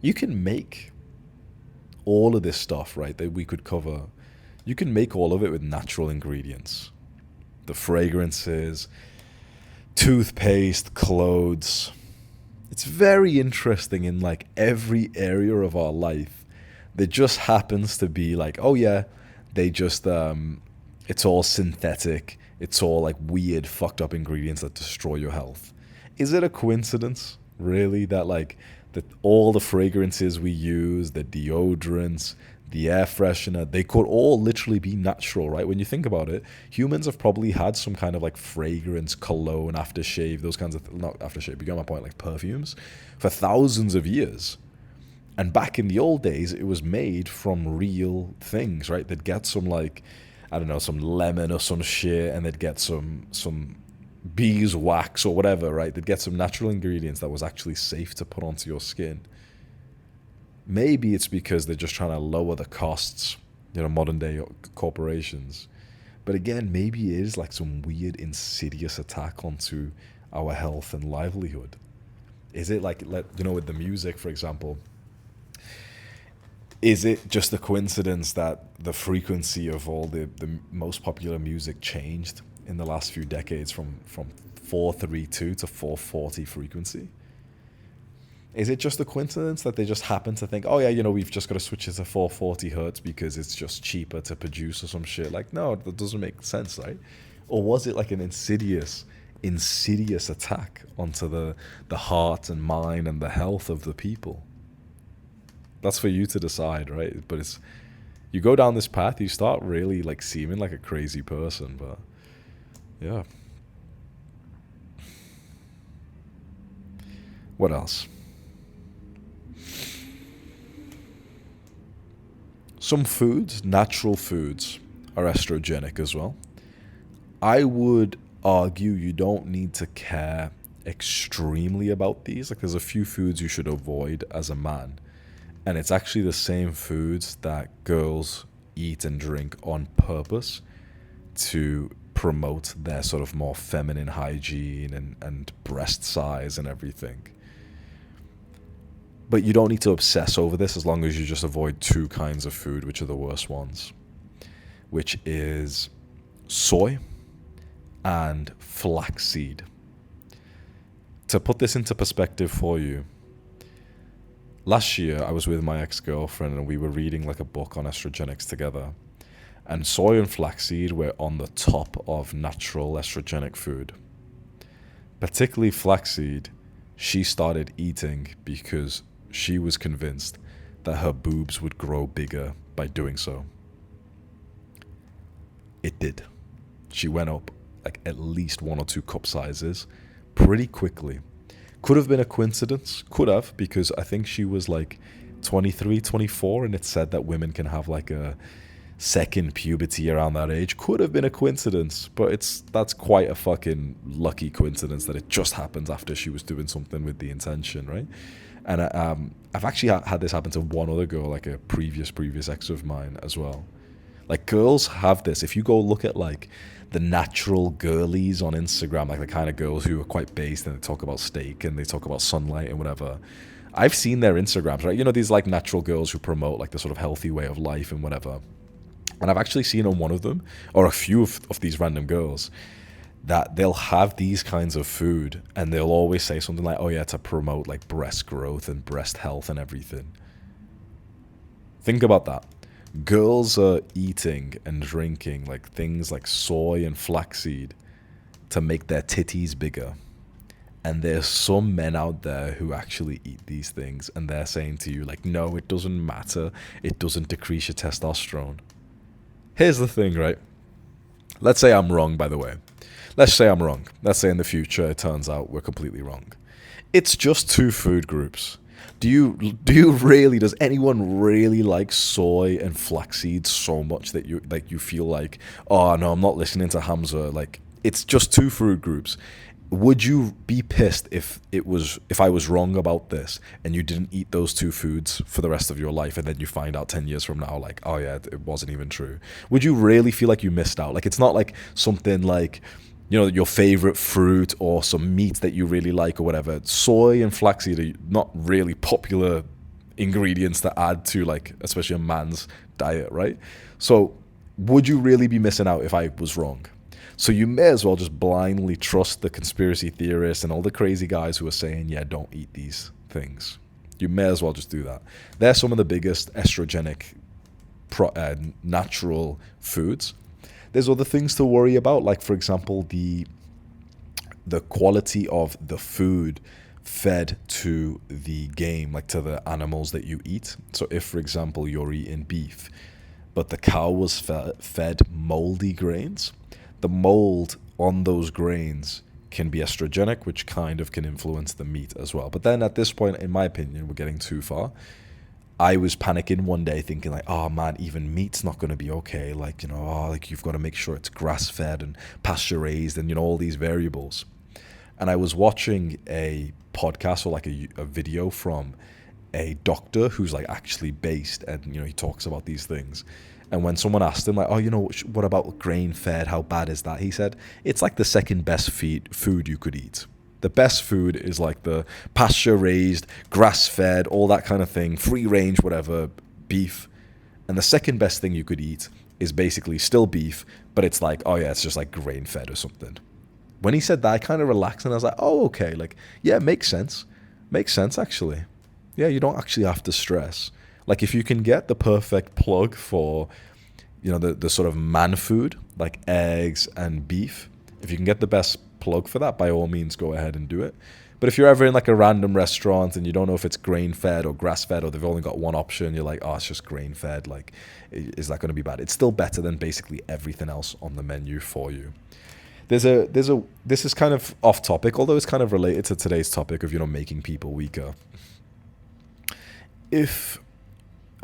Speaker 1: You can make all of this stuff, right, that we could cover. You can make all of it with natural ingredients. The fragrances, toothpaste, clothes. It's very interesting in like every area of our life. There just happens to be like, oh yeah, they just it's all synthetic. It's all like weird, fucked up ingredients that destroy your health. Is it a coincidence, really, that like that all the fragrances we use, the deodorants, the air freshener, they could all literally be natural, right? When you think about it, humans have probably had some kind of like fragrance, cologne, aftershave, those kinds of, not aftershave, you get my point, like perfumes, for thousands of years. And back in the old days, it was made from real things, right? They'd get some like, I don't know, some lemon or some shit, and they'd get some beeswax or whatever, right? They'd get some natural ingredients that was actually safe to put onto your skin. Maybe it's because they're just trying to lower the costs, modern day corporations. But again, maybe it is like some weird insidious attack onto our health and livelihood. Is it like, with the music, for example, is it just a coincidence that the frequency of all the most popular music changed in the last few decades from 432 to 440 frequency? Is it just a coincidence that they just happen to think, oh yeah, we've just got to switch it to 440 hertz because it's just cheaper to produce or some shit? Like, no, that doesn't make sense, right? Or was it like an insidious attack onto the heart and mind and the health of the people? That's for you to decide, right? But it's, you go down this path, you start really like seeming like a crazy person. But yeah. What else? Some foods, natural foods, are estrogenic as well. I would argue you don't need to care extremely about these. Like, there's a few foods you should avoid as a man. And it's actually the same foods that girls eat and drink on purpose to promote their sort of more feminine hygiene and breast size and everything. But you don't need to obsess over this as long as you just avoid two kinds of food, which are the worst ones, which is soy and flaxseed. To put this into perspective for you, last year I was with my ex-girlfriend and we were reading like a book on estrogenics together. And soy and flaxseed were on the top of natural estrogenic food. Particularly flaxseed She started eating because she was convinced that her boobs would grow bigger by doing so. It did. She went up like at least 1 or 2 cup sizes pretty quickly. Could have been a coincidence. Could have, because I think she was like 23, 24, and it said that women can have like a second puberty around that age. Could have been a coincidence, but that's quite a fucking lucky coincidence that it just happens after she was doing something with the intention, right? And I've actually had this happen to one other girl, like a previous ex of mine as well. Like, girls have this. If you go look at like the natural girlies on Instagram, like the kind of girls who are quite based and they talk about steak and they talk about sunlight and whatever, I've seen their Instagrams, right? You know, these like natural girls who promote like the sort of healthy way of life and whatever. And I've actually seen on one of them, or a few of these random girls, that they'll have these kinds of food and they'll always say something like, oh yeah, to promote like breast growth and breast health and everything. Think about that. Girls are eating and drinking like things like soy and flaxseed to make their titties bigger. And there's some men out there who actually eat these things and they're saying to you like, no, it doesn't matter. It doesn't decrease your testosterone. Here's the thing, right? Let's say I'm wrong, by the way. Let's say I'm wrong. Let's say in the future it turns out we're completely wrong. It's just 2 food groups. Does anyone really like soy and flaxseed so much that you feel like, oh no, I'm not listening to Hamza? Like, it's just 2 food groups. Would you be pissed if I was wrong about this and you didn't eat those 2 foods for the rest of your life and then you find out 10 years from now like, oh yeah, it wasn't even true? Would you really feel like you missed out? Like, it's not like something like, you know, your favorite fruit or some meat that you really like or whatever. Soy and flaxseed are not really popular ingredients to add to, like, especially a man's diet, right? So would you really be missing out if I was wrong? So you may as well just blindly trust the conspiracy theorists and all the crazy guys who are saying, yeah, don't eat these things. You may as well just do that. They're some of the biggest estrogenic natural foods. There's other things to worry about, like, for example, the quality of the food fed to the game, like to the animals that you eat. So if, for example, you're eating beef, but the cow was fed moldy grains, the mold on those grains can be estrogenic, which kind of can influence the meat as well. But then at this point, in my opinion, we're getting too far. I was panicking one day thinking like, oh man, even meat's not going to be okay. Like, you know, like you've got to make sure it's grass-fed and pasture-raised and, you know, all these variables. And I was watching a podcast or like a video from a doctor who's like actually based and, you know, he talks about these things. And when someone asked him, like, oh, you know, what about grain-fed? How bad is that? He said, it's like the second best food you could eat. The best food is like the pasture-raised, grass-fed, all that kind of thing, free-range, whatever, beef. And the second best thing you could eat is basically still beef, but it's like, oh yeah, it's just like grain-fed or something. When he said that, I kind of relaxed and I was like, oh, okay. Like, yeah, makes sense. Makes sense, actually. Yeah, you don't actually have to stress. Like, if you can get the perfect plug for, you know, the sort of man food, like eggs and beef, if you can get the best plug for that, by all means, go ahead and do it. But if you're ever in like a random restaurant and you don't know if it's grain-fed or grass-fed or they've only got one option, you're like, oh, it's just grain-fed, like, is that going to be bad? It's still better than basically everything else on the menu for you. This is kind of off topic, although it's kind of related to today's topic of, you know, making people weaker.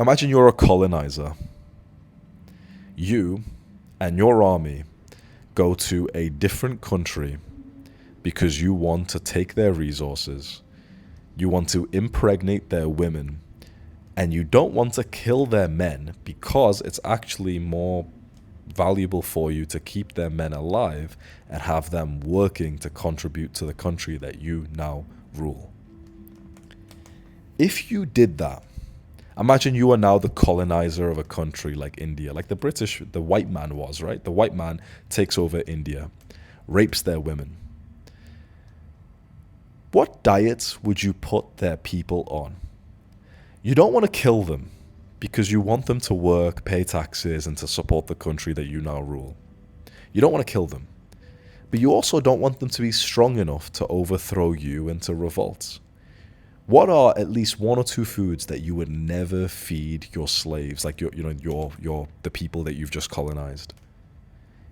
Speaker 1: Imagine you're a colonizer. You and your army go to a different country because you want to take their resources, you want to impregnate their women, and you don't want to kill their men because it's actually more valuable for you to keep their men alive and have them working to contribute to the country that you now rule. If you did that, imagine you are now the colonizer of a country like India, like the white man was, right? The white man takes over India, rapes their women. What diets would you put their people on? You don't want to kill them because you want them to work, pay taxes, and to support the country that you now rule. You don't want to kill them. but you also don't want them to be strong enough to overthrow you and to revolt. What are at least one or two foods that you would never feed your slaves, like the people that you've just colonized?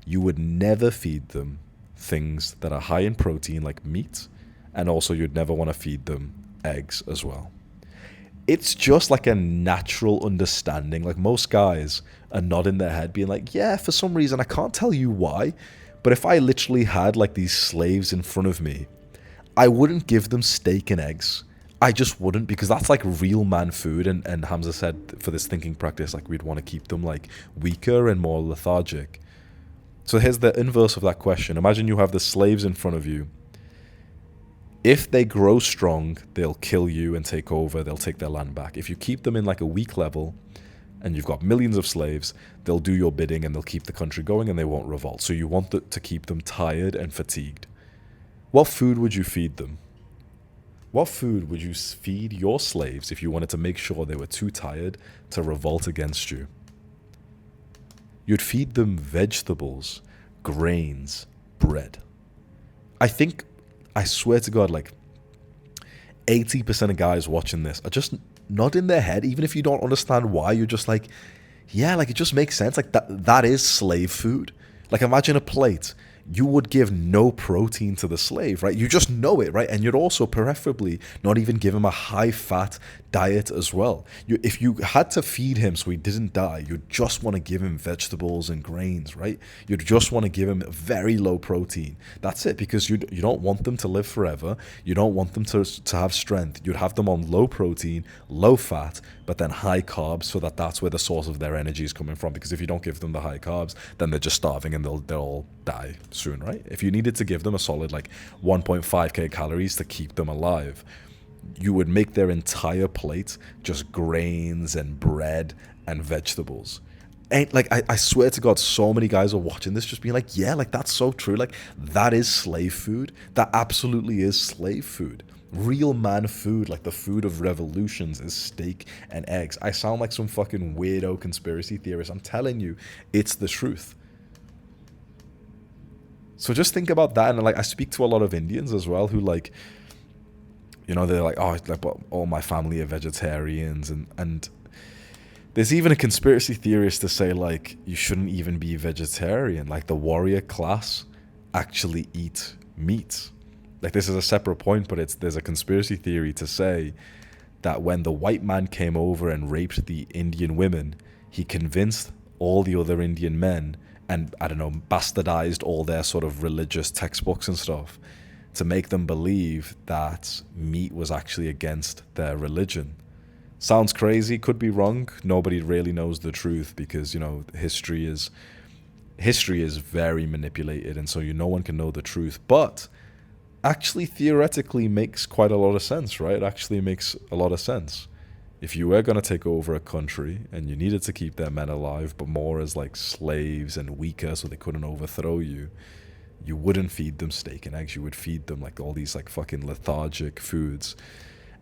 Speaker 1: You would never feed them things that are high in protein, like meat, and also you'd never want to feed them eggs as well. It's just like a natural understanding. Like, most guys are nodding their head, being like, yeah, for some reason, I can't tell you why, but if I literally had like these slaves in front of me, I wouldn't give them steak and eggs. I just wouldn't, because that's like real man food. And Hamza said for this thinking practice, like, we'd want to keep them like weaker and more lethargic. So here's the inverse of that question. Imagine you have the slaves in front of you. If they grow strong, they'll kill you and take over. They'll take their land back. If you keep them in like a weak level and you've got millions of slaves, they'll do your bidding and they'll keep the country going and they won't revolt. So you want to keep them tired and fatigued. What food would you feed them? What food would you feed your slaves if you wanted to make sure they were too tired to revolt against you? You'd feed them vegetables, grains, bread. I swear to God, like 80% of guys watching this are just nodding their head, even if you don't understand why. You're just like, yeah, like it just makes sense. Like that is slave food. Like, imagine a plate. You would give no protein to the slave, right? You just know it, right? And you'd also preferably not even give him a high-fat diet as well. If you had to feed him so he didn't die, you'd just want to give him vegetables and grains, right? You'd just want to give him very low protein. That's it, because you don't want them to live forever. You don't want them to have strength. You'd have them on low protein, low fat, but then high carbs, so that's where the source of their energy is coming from. Because if you don't give them the high carbs, then they're just starving and they'll all die soon, right? If you needed to give them a solid like 1.5k calories to keep them alive, you would make their entire plate just grains and bread and vegetables. And like, I swear to God, so many guys are watching this just being like, yeah, like that's so true. Like, that is slave food. That absolutely is slave food. Real man food, like the food of revolutions, is steak and eggs. I sound like some fucking weirdo conspiracy theorist. I'm telling you, it's the truth. So just think about that. And like, I speak to a lot of Indians as well who like, you know, they're like, oh, like, all my family are vegetarians. And there's even a conspiracy theorist to say like, you shouldn't even be vegetarian. Like, the warrior class actually eat meat. Like, this is a separate point, but there's a conspiracy theory to say that when the white man came over and raped the Indian women, he convinced all the other Indian men and, I don't know, bastardized all their sort of religious textbooks and stuff to make them believe that meat was actually against their religion. Sounds crazy, could be wrong. Nobody really knows the truth because, you know, history is very manipulated, and so no one can know the truth. But actually, theoretically, makes quite a lot of sense, right? It actually makes a lot of sense. If you were going to take over a country and you needed to keep their men alive, but more as like slaves and weaker so they couldn't overthrow you, you wouldn't feed them steak and eggs. You would feed them like all these like fucking lethargic foods.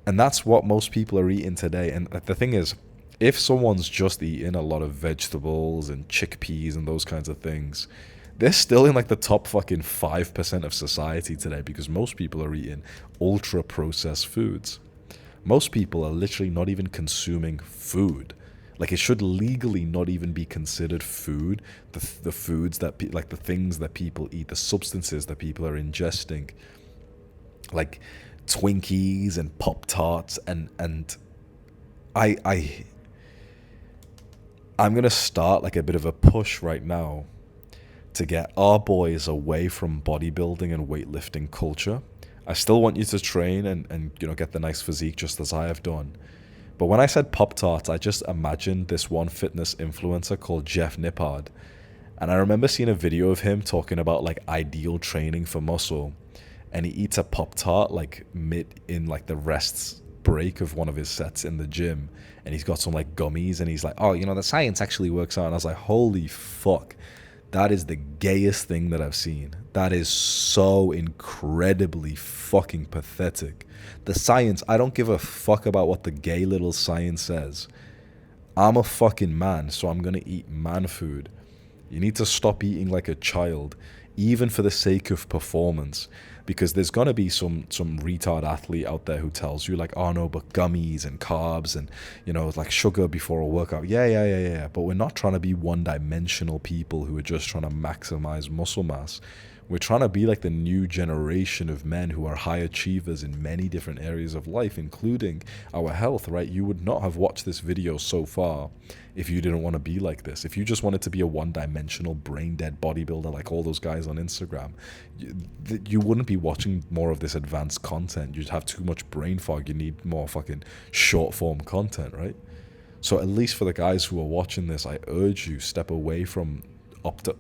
Speaker 1: And that's what most people are eating today. And the thing is, if someone's just eating a lot of vegetables and chickpeas and those kinds of things, they're still in like the top fucking 5% of society today, because most people are eating ultra processed foods. Most people are literally not even consuming food. Like, it should legally not even be considered food. The foods that like the things that people eat, the substances that people are ingesting, like Twinkies and Pop-Tarts, and I'm gonna start like a bit of a push right now to get our boys away from bodybuilding and weightlifting culture. I still want you to train and you know, get the nice physique just as I have done. But when I said Pop-Tarts, I just imagined this one fitness influencer called Jeff Nippard. And I remember seeing a video of him talking about like ideal training for muscle. And he eats a Pop-Tart like mid in like the rest break of one of his sets in the gym. And he's got some like gummies and he's like, oh, you know, the science actually works out. And I was like, holy fuck. That is the gayest thing that I've seen. That is so incredibly fucking pathetic. The science, I don't give a fuck about what the gay little science says. I'm a fucking man, so I'm gonna eat man food. You need to stop eating like a child. even for the sake of performance. Because there's gonna be some retard athlete out there who tells you like, oh no, but gummies and carbs and, you know, like sugar before a workout. Yeah. But we're not trying to be one-dimensional people who are just trying to maximize muscle mass. We're trying to be like the new generation of men who are high achievers in many different areas of life, including our health, right? You would not have watched this video so far if you didn't want to be like this. If you just wanted to be a one-dimensional, brain-dead bodybuilder like all those guys on Instagram, you wouldn't be watching more of this advanced content. You'd have too much brain fog. You need more fucking short-form content, right? So at least for the guys who are watching this, I urge you, step away from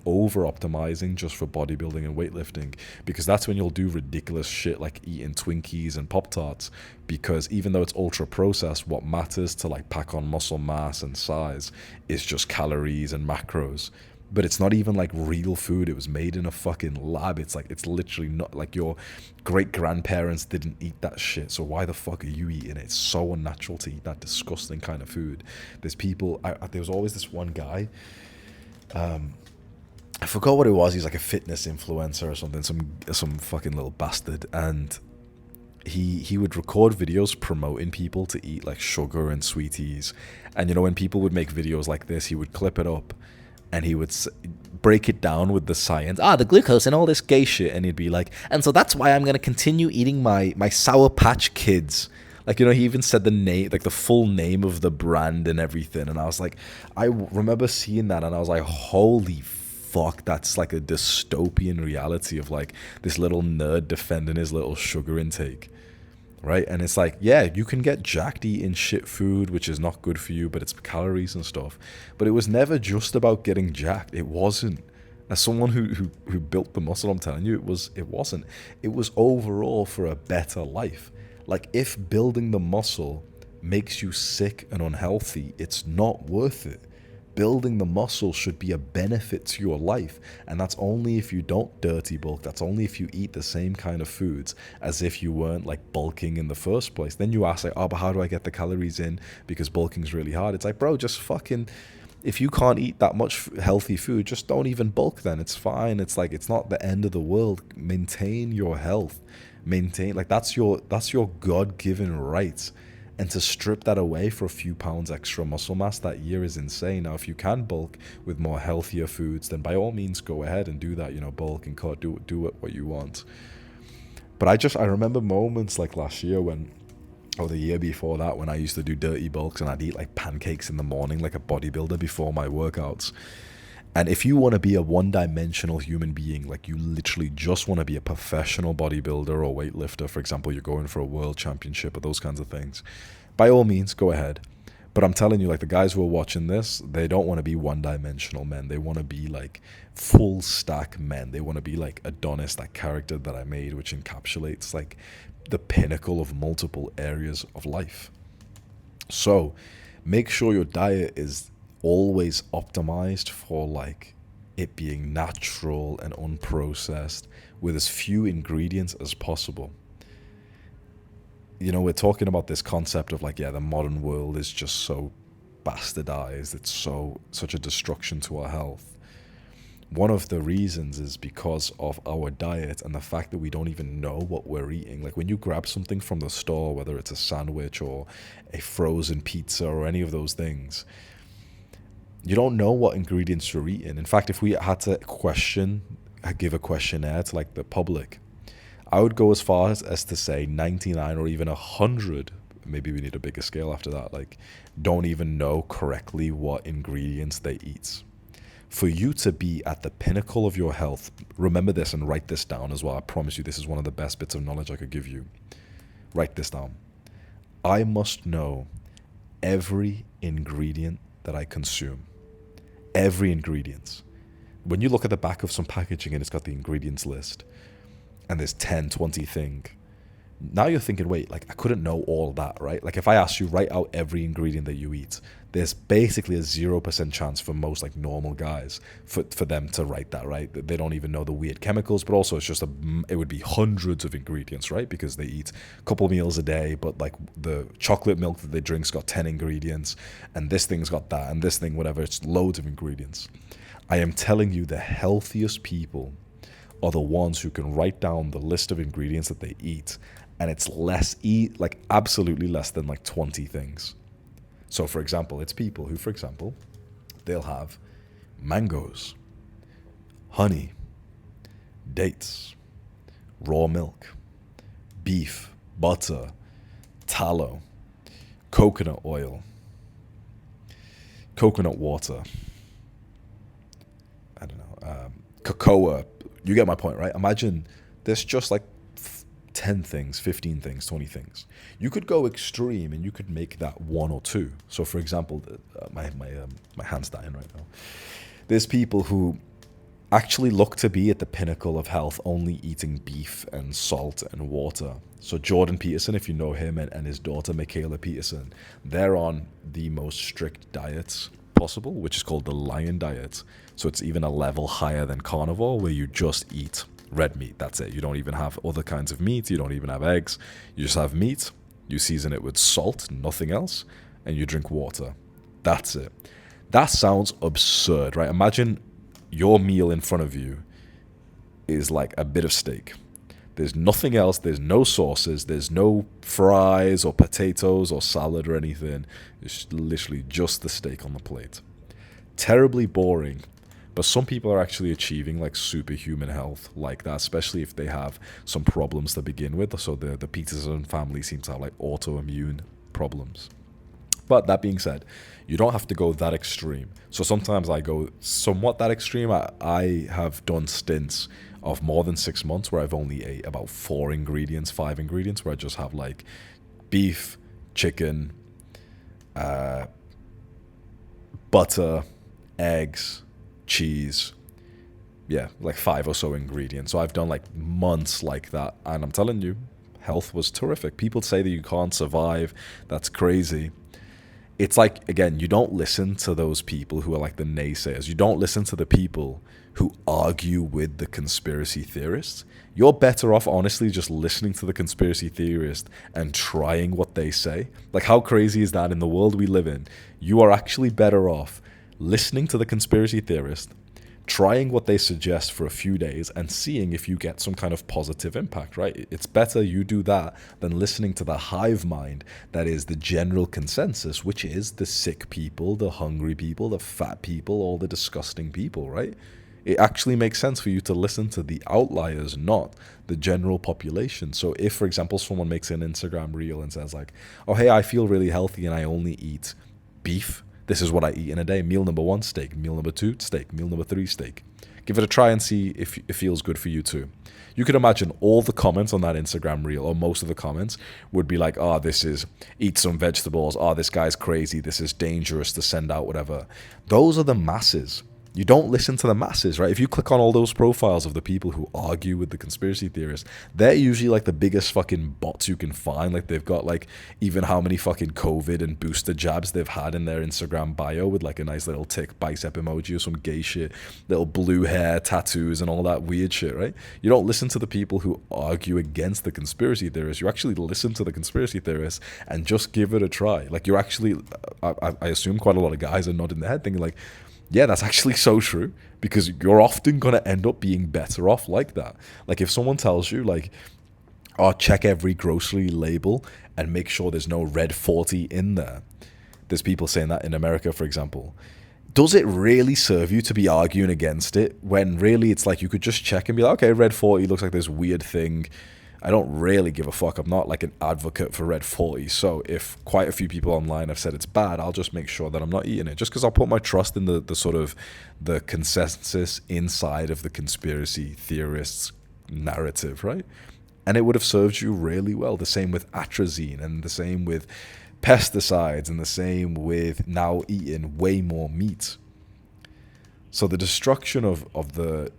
Speaker 1: over optimizing just for bodybuilding and weightlifting, because that's when you'll do ridiculous shit like eating Twinkies and Pop-Tarts, because even though it's ultra processed, what matters to like pack on muscle mass and size is just calories and macros. But it's not even like real food. It was made in a fucking lab. It's like, it's literally not like your great grandparents didn't eat that shit. So why the fuck are you eating it? It's so unnatural to eat that disgusting kind of food. There's people, there was always this one guy, I forgot what it was. He's like a fitness influencer or something, some fucking little bastard. And he would record videos promoting people to eat like sugar and sweeties. And you know, when people would make videos like this, he would clip it up and he would break it down with the science. The glucose and all this gay shit. And he'd be like, and so that's why I'm going to continue eating my Sour Patch Kids. Like, you know, he even said the name, like the full name of the brand and everything. And I was like, I remember seeing that and I was like, holy fuck, that's like a dystopian reality of like this little nerd defending his little sugar intake, right? And it's like, yeah, you can get jacked eating shit food, which is not good for you, but it's calories and stuff. But it was never just about getting jacked. It wasn't. As someone who built the muscle, I'm telling you, it wasn't. It was overall for a better life. Like, if building the muscle makes you sick and unhealthy, it's not worth it. Building the muscle should be a benefit to your life, and that's only if you don't dirty bulk. That's only if you eat the same kind of foods as if you weren't like bulking in the first place. Then you ask like, oh, but how do I get the calories in? Because bulking is really hard. It's like, bro, just fucking, if you can't eat that much healthy food, just don't even bulk then. It's fine. It's like, it's not the end of the world. Maintain your health. Maintain, like, that's your God-given right. And to strip that away for a few pounds extra muscle mass that year is insane. Now, if you can bulk with more healthier foods, then by all means go ahead and do that, you know, bulk and cut, do what you want. But I remember moments like last year or the year before that, when I used to do dirty bulks and I'd eat like pancakes in the morning like a bodybuilder before my workouts. And if you want to be a one-dimensional human being, like you literally just want to be a professional bodybuilder or weightlifter, for example, you're going for a world championship or those kinds of things, by all means, go ahead. But I'm telling you, like, the guys who are watching this, they don't want to be one-dimensional men. They want to be like full-stack men. They want to be like Adonis, that character that I made, which encapsulates like the pinnacle of multiple areas of life. So make sure your diet is always optimized for like it being natural and unprocessed with as few ingredients as possible. You know, we're talking about this concept of like, yeah, the modern world is just so bastardized. It's such a destruction to our health. One of the reasons is because of our diet and the fact that we don't even know what we're eating. Like, when you grab something from the store, whether it's a sandwich or a frozen pizza or any of those things, you don't know what ingredients you're eating. In fact, if we had to give a questionnaire to like the public, I would go as far as to say 99 or even 100, maybe we need a bigger scale after that, like, don't even know correctly what ingredients they eat. For you to be at the pinnacle of your health, remember this and write this down as well. I promise you, this is one of the best bits of knowledge I could give you. Write this down. I must know every ingredient that I consume. Every ingredient. When you look at the back of some packaging and it's got the ingredients list and there's 10, 20 things, now you're thinking, wait, like, I couldn't know all that, right? Like, if I asked you, write out every ingredient that you eat, there's basically a 0% chance for most like normal guys for them to write that, right? They don't even know the weird chemicals, but also it's just it would be hundreds of ingredients, right? Because they eat a couple meals a day, but like the chocolate milk that they drink's got 10 ingredients and this thing's got that and this thing, whatever, it's loads of ingredients. I am telling you, the healthiest people are the ones who can write down the list of ingredients that they eat, and it's like absolutely less than like 20 things. So for example, it's people who, for example, they'll have mangoes, honey, dates, raw milk, beef, butter, tallow, coconut oil, coconut water, I don't know, cocoa. You get my point, right? Imagine there's just like 10 things, 15 things, 20 things. You could go extreme and you could make that one or two. So for example, my hand's dying right now. There's people who actually look to be at the pinnacle of health, only eating beef and salt and water. So Jordan Peterson, if you know him, and his daughter Michaela Peterson, they're on the most strict diets possible, which is called the Lion Diet. So it's even a level higher than carnivore, where you just eat red meat. That's it. You don't even have other kinds of meat. You don't even have eggs. You just have meat. You season it with salt, nothing else, and you drink water. That's it. That sounds absurd, right? Imagine your meal in front of you is like a bit of steak. There's nothing else. There's no sauces. There's no fries or potatoes or salad or anything. It's literally just the steak on the plate. Terribly boring. But some people are actually achieving like superhuman health like that, especially if they have some problems to begin with. So the Peterson family seems to have like autoimmune problems. But that being said, you don't have to go that extreme. So sometimes I go somewhat that extreme. I have done stints of more than 6 months where I've only ate about 5 ingredients, where I just have like beef, chicken, butter, eggs, cheese, yeah, like 5 or so ingredients. So I've done like months like that, and I'm telling you, health was terrific. People say that you can't survive. That's crazy. It's like, again, you don't listen to those people who are like the naysayers. You don't listen to the people who argue with the conspiracy theorists. You're better off, honestly, just listening to the conspiracy theorist and trying what they say. Like, how crazy is that? In the world we live in, you are actually better off listening to the conspiracy theorist, trying what they suggest for a few days and seeing if you get some kind of positive impact, right? It's better you do that than listening to the hive mind that is the general consensus, which is the sick people, the hungry people, the fat people, all the disgusting people, right? It actually makes sense for you to listen to the outliers, not the general population. So if, for example, someone makes an Instagram reel and says like, oh, hey, I feel really healthy and I only eat beef. This is what I eat in a day. Meal number 1, steak. Meal number 2, steak. Meal number 3, steak. Give it a try and see if it feels good for you too. You could imagine all the comments on that Instagram reel, or most of the comments, would be like, oh, this is, eat some vegetables. Oh, this guy's crazy. This is dangerous to send out, whatever. Those are the masses. You don't listen to the masses, right? If you click on all those profiles of the people who argue with the conspiracy theorists, they're usually like the biggest fucking bots you can find. Like they've got like even how many fucking COVID and booster jabs they've had in their Instagram bio with like a nice little tick bicep emoji or some gay shit, little blue hair, tattoos and all that weird shit, right? You don't listen to the people who argue against the conspiracy theorists. You actually listen to the conspiracy theorists and just give it a try. Like you're actually, I assume quite a lot of guys are nodding their head thinking like, yeah, that's actually so true, because you're often going to end up being better off like that. Like if someone tells you like, oh, check every grocery label and make sure there's no red 40 in there. There's people saying that in America, for example. Does it really serve you to be arguing against it when really it's like you could just check and be like, okay, red 40 looks like this weird thing. I don't really give a fuck. I'm not like an advocate for red 40. So if quite a few people online have said it's bad, I'll just make sure that I'm not eating it, just because I'll put my trust in the sort of the consensus inside of the conspiracy theorists narrative, right? And it would have served you really well. The same with atrazine, and the same with pesticides, and the same with now eating way more meat. So the destruction of the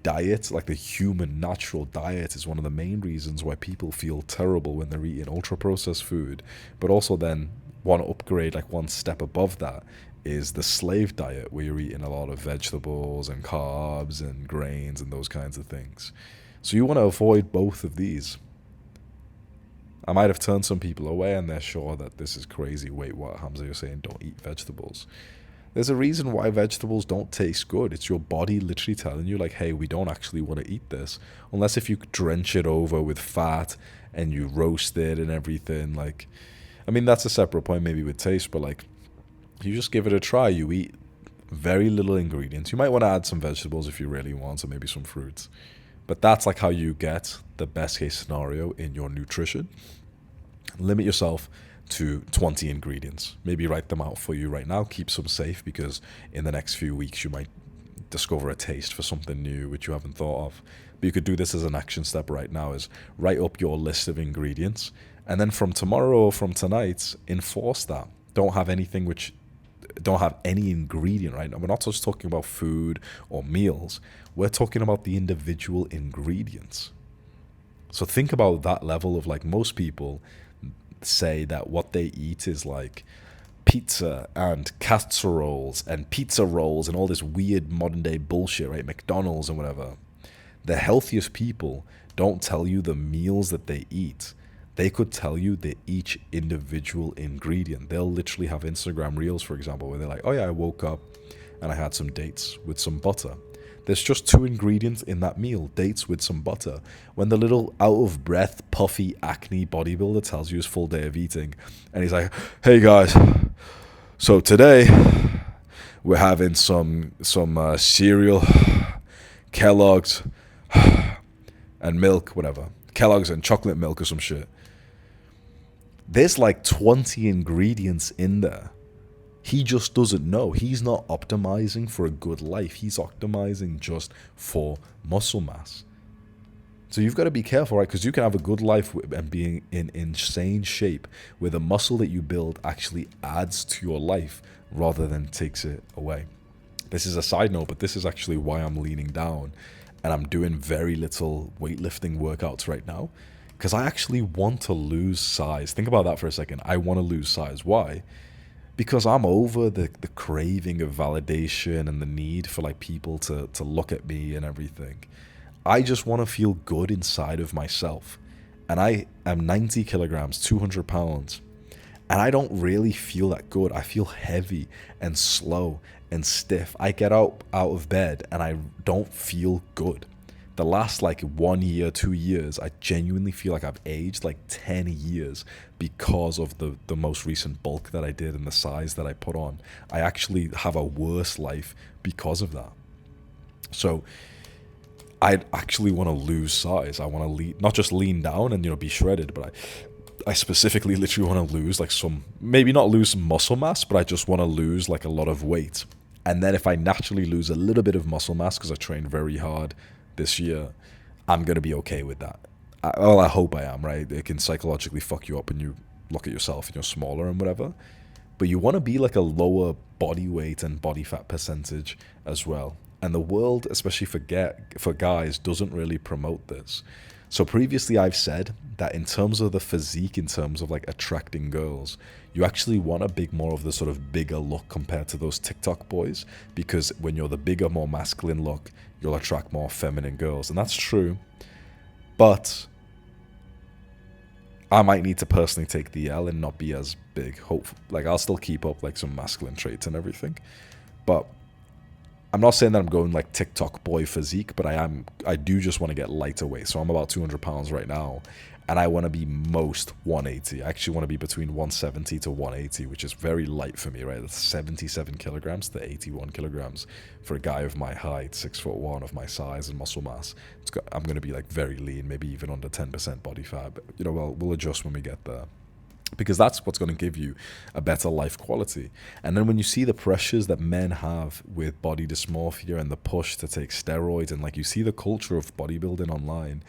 Speaker 1: diet, like the human natural diet, is one of the main reasons why people feel terrible when they're eating ultra-processed food. But also then want to upgrade like one step above that is the slave diet, where you're eating a lot of vegetables and carbs and grains and those kinds of things. So you want to avoid both of these. I might have turned some people away and they're sure that this is crazy. Wait, what, Hamza, you're saying don't eat vegetables? There's a reason why vegetables don't taste good. It's your body literally telling you, like, hey, we don't actually want to eat this. Unless if you drench it over with fat and you roast it and everything. Like, I mean, that's a separate point maybe with taste, but like, you just give it a try. You eat very little ingredients. You might want to add some vegetables if you really want, or maybe some fruits. But that's like how you get the best case scenario in your nutrition. Limit yourself to 20 ingredients. Maybe write them out for you right now. Keep some safe, because in the next few weeks you might discover a taste for something new which you haven't thought of. But you could do this as an action step right now, is write up your list of ingredients, and then from tomorrow or from tonight, enforce that. Don't have any ingredient, right? We're not just talking about food or meals. We're talking about the individual ingredients. So think about that level of, like, most people say that what they eat is like pizza and casseroles and pizza rolls and all this weird modern day bullshit, right? McDonald's and whatever. The healthiest people don't tell you the meals that they eat. They could tell you each individual ingredient. They'll literally have Instagram reels, for example, where they're like, oh yeah, I woke up and I had some dates with some butter. There's just 2 ingredients in that meal, dates with some butter. When the little out of breath, puffy, acne bodybuilder tells you his full day of eating, and he's like, hey guys, so today we're having some cereal, Kellogg's, and milk, whatever. Kellogg's and chocolate milk or some shit. There's like 20 ingredients in there. He just doesn't know. He's not optimizing for a good life. He's optimizing just for muscle mass. So you've got to be careful, right? Because you can have a good life and being in insane shape where the muscle that you build actually adds to your life rather than takes it away. This is a side note, but this is actually why I'm leaning down and I'm doing very little weightlifting workouts right now, because I actually want to lose size. Think about that for a second. I want to lose size. Why? Because I'm over the craving of validation and the need for like people to look at me and everything. I just want to feel good inside of myself. And I am 90 kilograms, 200 pounds. And I don't really feel that good. I feel heavy and slow and stiff. I get out of bed and I don't feel good. The last like 1 year, 2 years, I genuinely feel like I've aged like 10 years because of the most recent bulk that I did and the size that I put on. I actually have a worse life because of that. So I actually want to lose size. I want to not just lean down and be shredded, but I specifically literally want to lose like maybe not lose some muscle mass, but I just want to lose like a lot of weight. And then if I naturally lose a little bit of muscle mass because I trained very hard this year, I'm going to be okay with that. I hope I am, right? It can psychologically fuck you up and you look at yourself and you're smaller and whatever. But you want to be like a lower body weight and body fat percentage as well. And the world, especially for guys, doesn't really promote this. So previously I've said that in terms of the physique, in terms of like attracting girls, you actually want a big more of the sort of bigger look compared to those TikTok boys, because when you're the bigger, more masculine look, you'll attract more feminine girls. And that's true. But I might need to personally take the L and not be as big. Like I'll still keep up like some masculine traits and everything. But I'm not saying that I'm going like TikTok boy physique, but I do just want to get lighter weight. So I'm about 200 pounds right now, and I want to be most 180. I actually want to be between 170 to 180, which is very light for me, right? That's 77 kilograms to 81 kilograms for a guy of my height, 6'1", of my size and muscle mass. I'm going to be like very lean, maybe even under 10% body fat. But, we'll adjust when we get there, because that's what's going to give you a better life quality. And then when you see the pressures that men have with body dysmorphia and the push to take steroids, and like you see the culture of bodybuilding online,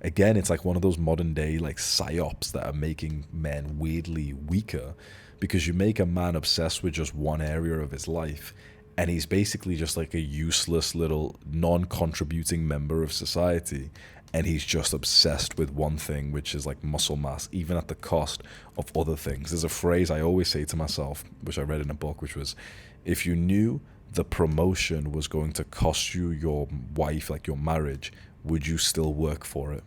Speaker 1: again, it's like one of those modern day like psyops that are making men weirdly weaker, because you make a man obsessed with just one area of his life and he's basically just like a useless little non-contributing member of society. And he's just obsessed with one thing, which is like muscle mass, even at the cost of other things. There's a phrase I always say to myself, which I read in a book, which was, if you knew the promotion was going to cost you your wife, like your marriage, would you still work for it?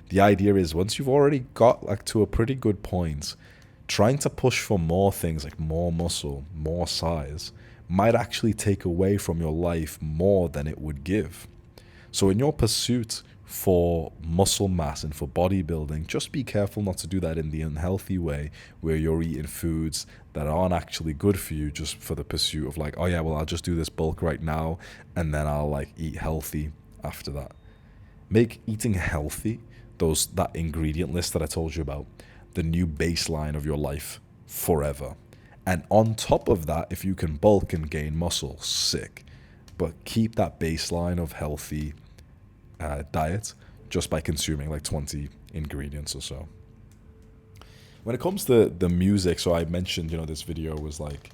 Speaker 1: The idea is, once you've already got like to a pretty good point, trying to push for more things like more muscle, more size, might actually take away from your life more than it would give. So in your pursuit for muscle mass and for bodybuilding, just be careful not to do that in the unhealthy way where you're eating foods that aren't actually good for you just for the pursuit of like, oh yeah, well, I'll just do this bulk right now and then I'll like eat healthy after that. Make eating healthy, that ingredient list that I told you about, the new baseline of your life forever. And on top of that, if you can bulk and gain muscle, sick. But keep that baseline of healthy diet just by consuming like 20 ingredients or so. When it comes to the music, so I mentioned, this video was like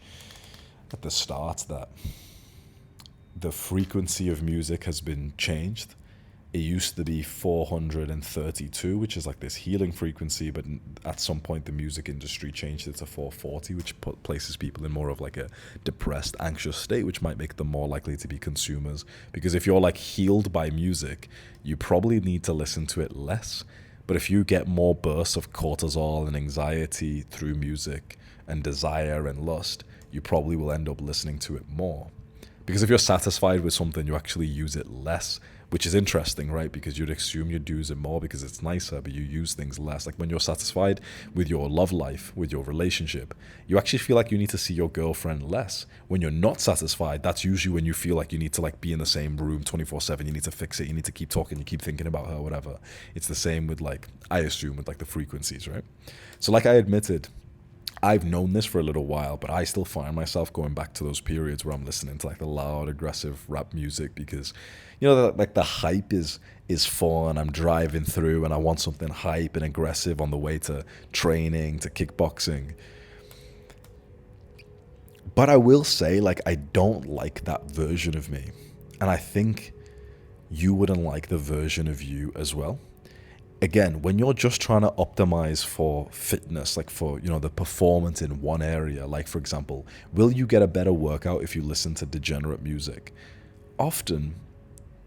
Speaker 1: at the start that the frequency of music has been changed. It used to be 432, which is like this healing frequency, but at some point the music industry changed it to 440, which places people in more of like a depressed, anxious state, which might make them more likely to be consumers. Because if you're like healed by music, you probably need to listen to it less. But if you get more bursts of cortisol and anxiety through music and desire and lust, you probably will end up listening to it more. Because if you're satisfied with something, you actually use it less, which is interesting, right? Because you'd assume you'd use it more because it's nicer, but you use things less. Like when you're satisfied with your love life, with your relationship, you actually feel like you need to see your girlfriend less. When you're not satisfied, that's usually when you feel like you need to like be in the same room 24/7. You need to fix it. You need to keep talking. You keep thinking about her, whatever. It's the same with like, I assume with like the frequencies, right? So like I admitted, I've known this for a little while, but I still find myself going back to those periods where I'm listening to like the loud, aggressive rap music because, like the hype is fun. I'm driving through and I want something hype and aggressive on the way to training, to kickboxing. But I will say, like, I don't like that version of me. And I think you wouldn't like the version of you as well. Again, when you're just trying to optimize for fitness, like for, the performance in one area, like for example, will you get a better workout if you listen to degenerate music? Often,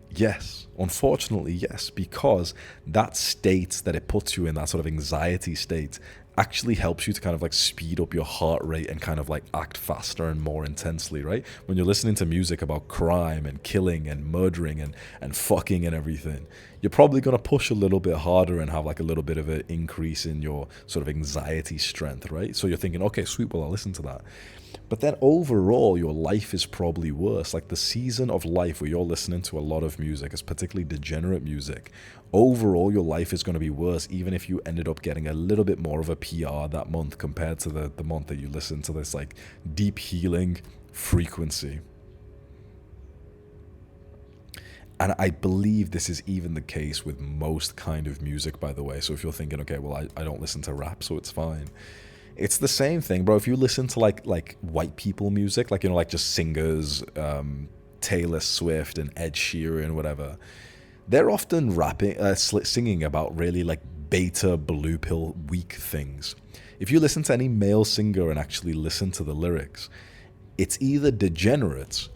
Speaker 1: yes. Unfortunately, yes, because that state that it puts you in, that sort of anxiety state, actually helps you to kind of like speed up your heart rate and kind of like act faster and more intensely, right? When you're listening to music about crime and killing and murdering and fucking and everything, you're probably going to push a little bit harder and have like a little bit of an increase in your sort of anxiety strength, right? So you're thinking, okay, sweet, well, I'll listen to that. But then overall, your life is probably worse. Like the season of life where you're listening to a lot of music, is particularly degenerate music. Overall, your life is going to be worse, even if you ended up getting a little bit more of a PR that month compared to the month that you listen to this like deep healing frequency. And I believe this is even the case with most kind of music, by the way. So if you're thinking, okay, well, I don't listen to rap, so it's fine. It's the same thing, bro. If you listen to like white people music, like, like just singers, Taylor Swift and Ed Sheeran, whatever, they're often singing about really like beta blue pill weak things. If you listen to any male singer and actually listen to the lyrics, it's either degenerate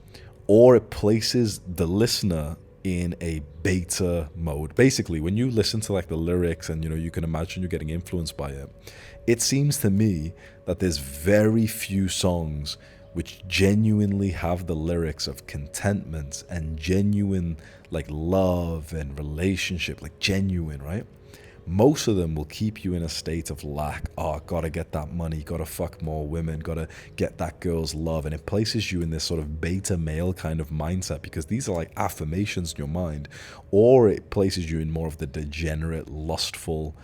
Speaker 1: or it places the listener in a beta mode. Basically, when you listen to like the lyrics and you can imagine you're getting influenced by it, it seems to me that there's very few songs which genuinely have the lyrics of contentment and genuine like love and relationship, like genuine, right? Most of them will keep you in a state of lack. Oh, gotta get that money, gotta fuck more women, gotta get that girl's love. And it places you in this sort of beta male kind of mindset because these are like affirmations in your mind. Or it places you in more of the degenerate, lustful,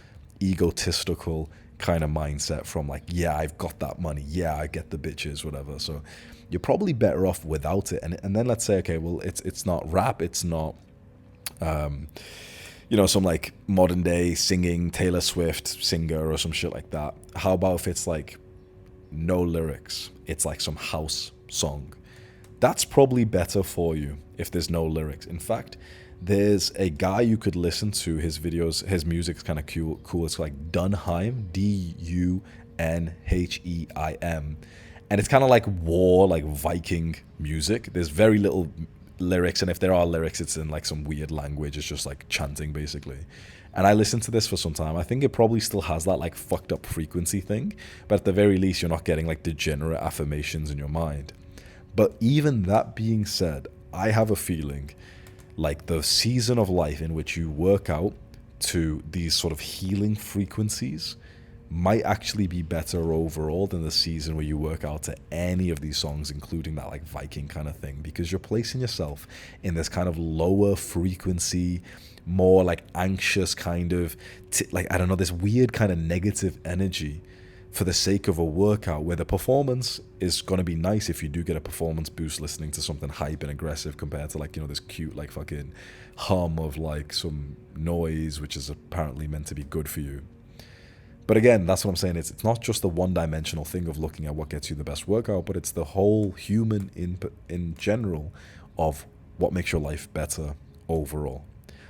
Speaker 1: egotistical kind of mindset from like, yeah, I've got that money. Yeah, I get the bitches, whatever. So you're probably better off without it. And then let's say, okay, well, it's not rap. It's not, some like modern day singing Taylor Swift singer or some shit like that. How about if it's like no lyrics? It's like some house song. That's probably better for you if there's no lyrics. In fact, there's a guy you could listen to his videos. His music's kind of cool. It's like Dunheim, Dunheim. And it's kind of like war, like Viking music. There's very little lyrics, and if there are lyrics, it's in like some weird language. It's just like chanting basically. And I listened to this for some time. I think it probably still has that like fucked up frequency thing, but at the very least you're not getting like degenerate affirmations in your mind. But even that being said, I have a feeling like the season of life in which you work out to these sort of healing frequencies might actually be better overall than the season where you work out to any of these songs, including that like Viking kind of thing, because you're placing yourself in this kind of lower frequency, more like anxious kind of like, I don't know, this weird kind of negative energy for the sake of a workout where the performance is going to be nice if you do get a performance boost listening to something hype and aggressive compared to like, you know, this cute like fucking hum of like some noise, which is apparently meant to be good for you. But again, that's what I'm saying. It's not just the one-dimensional thing of looking at what gets you the best workout, but it's the whole human in general of what makes your life better overall.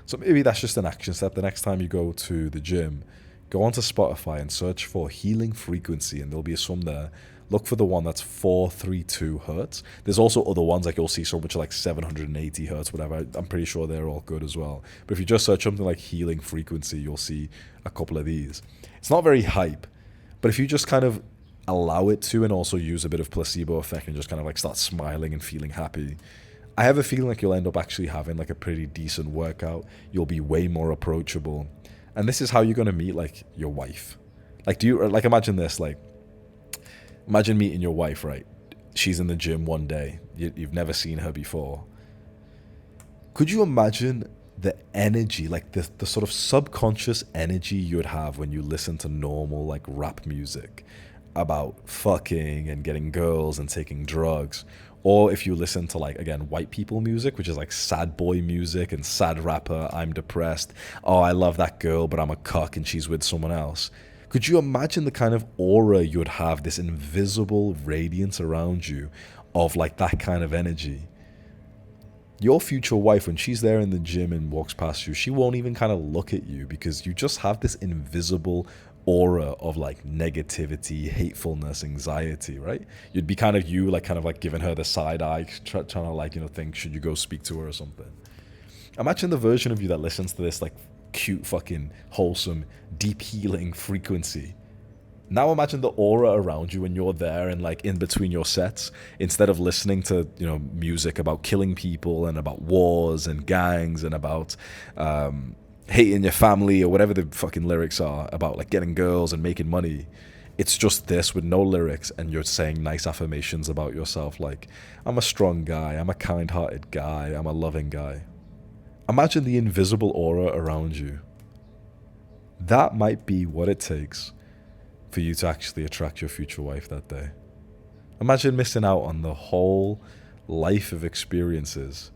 Speaker 1: So maybe that's just an action step. The next time you go to the gym, go onto Spotify and search for healing frequency, and there'll be some there. Look for the one that's 432 hertz. There's also other ones, like you'll see some which are like 780 hertz, whatever. I'm pretty sure they're all good as well. But if you just search something like healing frequency, you'll see a couple of these. It's not very hype, but if you just kind of allow it to and also use a bit of placebo effect and just kind of like start smiling and feeling happy, I have a feeling like you'll end up actually having like a pretty decent workout. You'll be way more approachable. And this is how you're going to meet like your wife. Like, do you like imagine this, like imagine meeting your wife, right? She's in the gym one day. You've never seen her before. Could you imagine the energy, like the sort of subconscious energy you would have when you listen to normal like rap music about fucking and getting girls and taking drugs? Or if you listen to like, again, white people music, which is like sad boy music and sad rapper, I'm depressed. Oh, I love that girl, but I'm a cuck and she's with someone else. Could you imagine the kind of aura you would have, this invisible radiance around you of like that kind of energy? Your future wife, when she's there in the gym and walks past you, she won't even kind of look at you because you just have this invisible aura of like negativity, hatefulness, anxiety, right? You'd be kind of like giving her the side eye, trying to like, you know, think, should you go speak to her or something? Imagine the version of you that listens to this like cute, fucking wholesome, deep healing frequency. Now imagine the aura around you when you're there and like in between your sets, instead of listening to, you know, music about killing people and about wars and gangs and about hating your family or whatever the fucking lyrics are, about like getting girls and making money. It's just this with no lyrics, and you're saying nice affirmations about yourself like, I'm a strong guy, I'm a kind-hearted guy, I'm a loving guy. Imagine the invisible aura around you. That might be what it takes for you to actually attract your future wife that day. Imagine missing out on the whole life of experiences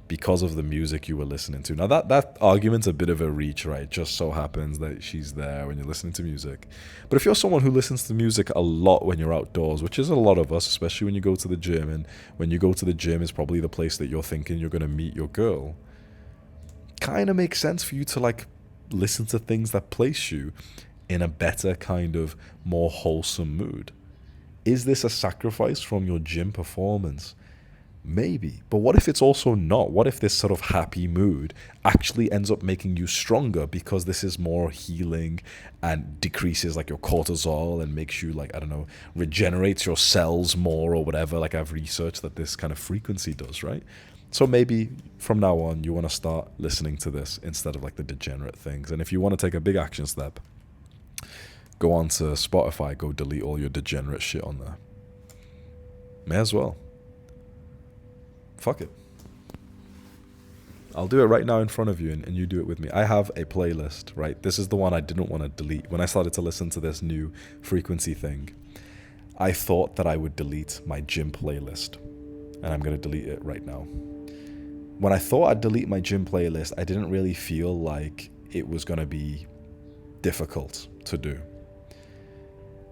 Speaker 1: because of the music you were listening to. Now that argument's a bit of a reach, right? It just so happens that she's there when you're listening to music. But if you're someone who listens to music a lot when you're outdoors, which is a lot of us, especially when you go to the gym, and when you go to the gym is probably the place that you're thinking you're going to meet your girl, kind of makes sense for you to like listen to things that place you in a better kind of more wholesome mood. Is this a sacrifice from your gym performance? Maybe. But what if it's also not? What if this sort of happy mood actually ends up making you stronger because this is more healing and decreases like your cortisol and makes you like, I don't know, regenerates your cells more or whatever. Like I've researched that this kind of frequency does, right? So maybe from now on you want to start listening to this instead of like the degenerate things. And if you want to take a big action step, go on to Spotify, go delete all your degenerate shit on there. May as well. Fuck it. I'll do it right now in front of you and you do it with me. I have a playlist, right? This is the one I didn't want to delete. When I started to listen to this new frequency thing, I thought that I would delete my gym playlist. And I'm going to delete it right now. When I thought I'd delete my gym playlist, I didn't really feel like it was going to be difficult to do.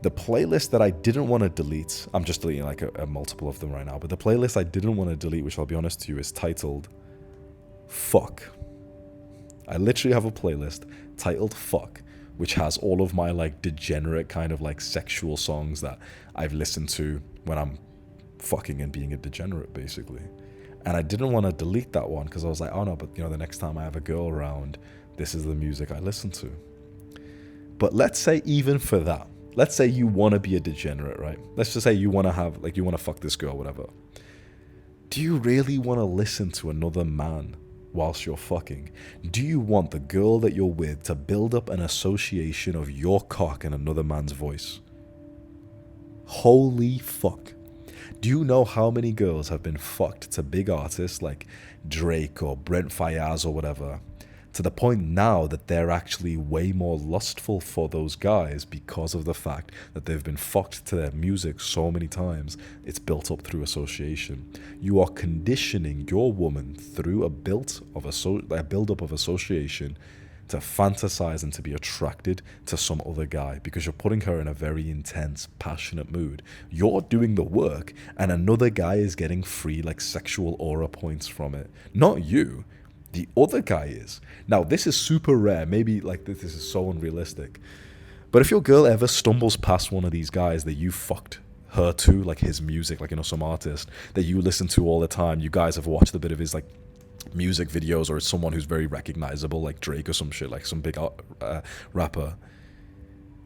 Speaker 1: The playlist that I didn't want to delete, I'm just deleting like a multiple of them right now, but the playlist I didn't want to delete, which I'll be honest to you, is titled Fuck. I literally have a playlist titled Fuck, which has all of my like degenerate kind of like sexual songs that I've listened to when I'm fucking and being a degenerate, basically. And I didn't want to delete that one because I was like, oh no, but you know, the next time I have a girl around, this is the music I listen to. But let's say even for that, let's say you want to be a degenerate, right? Let's just say you want to have, like, you want to fuck this girl, whatever. Do you really want to listen to another man whilst you're fucking? Do you want the girl that you're with to build up an association of your cock and another man's voice? Holy fuck. Do you know how many girls have been fucked to big artists like Drake or Brent Faiyaz or whatever, to the point now that they're actually way more lustful for those guys because of the fact that they've been fucked to their music so many times? It's built up through association. You are conditioning your woman through a build-up of association to fantasize and to be attracted to some other guy, because you're putting her in a very intense, passionate mood. You're doing the work and another guy is getting free like sexual aura points from it. Not you. The other guy is. Now, this is super rare. Maybe like this is so unrealistic. But if your girl ever stumbles past one of these guys that you fucked her to, like his music, like, you know, some artist that you listen to all the time, you guys have watched a bit of his like music videos, or it's someone who's very recognizable like Drake or some shit, like some big rapper,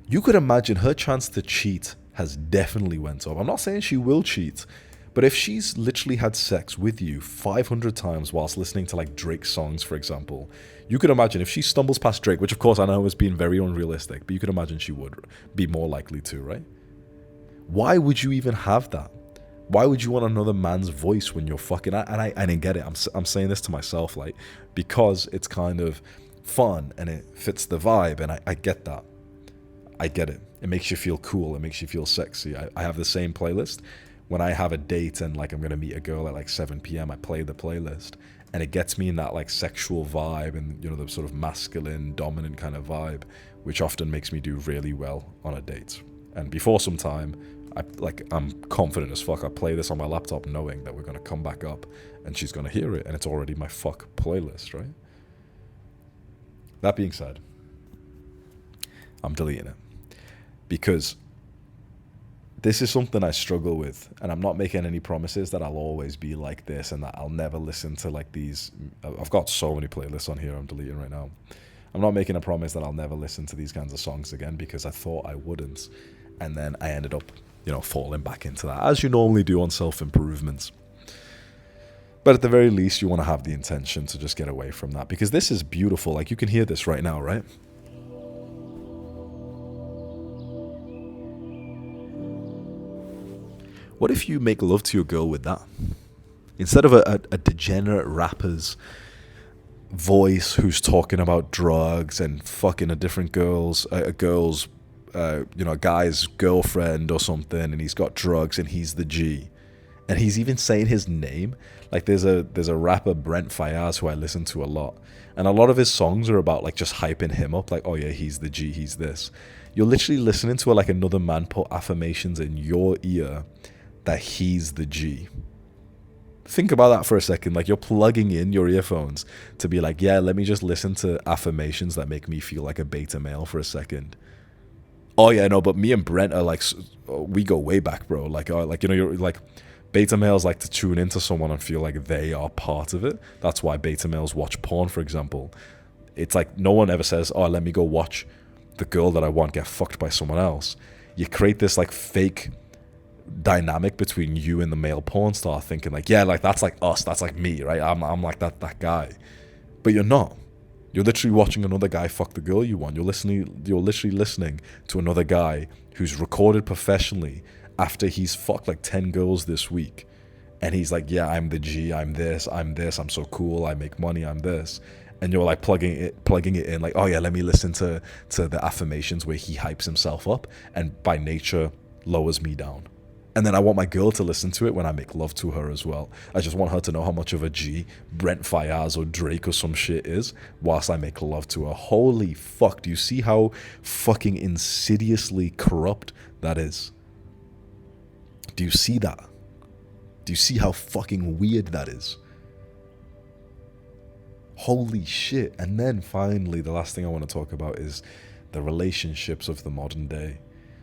Speaker 1: you could imagine her chance to cheat has definitely went up. I'm not saying she will cheat, but if she's literally had sex with you 500 times whilst listening to like Drake songs, for example, you could imagine if she stumbles past Drake, which of course I know is being very unrealistic, but you could imagine she would be more likely to, right? Why would you even have that? Why would you want another man's voice when you're fucking? I didn't get it. I'm saying this to myself, like, because it's kind of fun and it fits the vibe, and I get that. I get it. It makes you feel cool. It makes you feel sexy. I have the same playlist. When I have a date and like I'm gonna meet a girl at like 7 p.m, I play the playlist, and it gets me in that like sexual vibe and, you know, the sort of masculine, dominant kind of vibe, which often makes me do really well on a date. And before some time, I'm confident as fuck. I play this on my laptop knowing that we're going to come back up and she's going to hear it, and it's already my fuck playlist, right? That being said, I'm deleting it because this is something I struggle with, and I'm not making any promises that I'll always be like this and that I'll never listen to like these. I've got so many playlists on here I'm deleting right now. I'm not making a promise that I'll never listen to these kinds of songs again, because I thought I wouldn't, and then I ended up, you know, falling back into that, as you normally do on self-improvements. But at the very least, you want to have the intention to just get away from that, because this is beautiful. Like, you can hear this right now, right? What if you make love to your girl with that? Instead of a degenerate rapper's voice who's talking about drugs and fucking a different a guy's girlfriend or something, and he's got drugs and he's the G, and he's even saying his name. Like, there's a rapper, Brent Faiyaz, who I listen to a lot, and a lot of his songs are about like just hyping him up, like, oh yeah, he's the G, he's this. You're literally listening to like another man put affirmations in your ear that he's the G. Think about that for a second. Like, you're plugging in your earphones to be like, yeah, let me just listen to affirmations that make me feel like a beta male for a second. Oh yeah, no, but me and Brent are like, we go way back, bro. Like, like, you know, you're like, beta males like to tune into someone and feel like they are part of it. That's why beta males watch porn, for example. It's like, no one ever says, oh, let me go watch the girl that I want get fucked by someone else. You create this like fake dynamic between you and the male porn star, thinking like, yeah, like that's like us, that's like me, right? I'm like that guy. But you're not. You're literally watching another guy fuck the girl you want. You're literally listening to another guy who's recorded professionally after he's fucked like 10 girls this week, and he's like, yeah, I'm the G, I'm this, I'm so cool, I make money, I'm this. And you're like plugging it in, like, oh yeah, let me listen to the affirmations where he hypes himself up and by nature lowers me down. And then I want my girl to listen to it when I make love to her as well. I just want her to know how much of a G Brent Faiyaz or Drake or some shit is whilst I make love to her. Holy fuck, do you see how fucking insidiously corrupt that is? Do you see that? Do you see how fucking weird that is? Holy shit. And then finally, the last thing I want to talk about is the relationships of the modern day.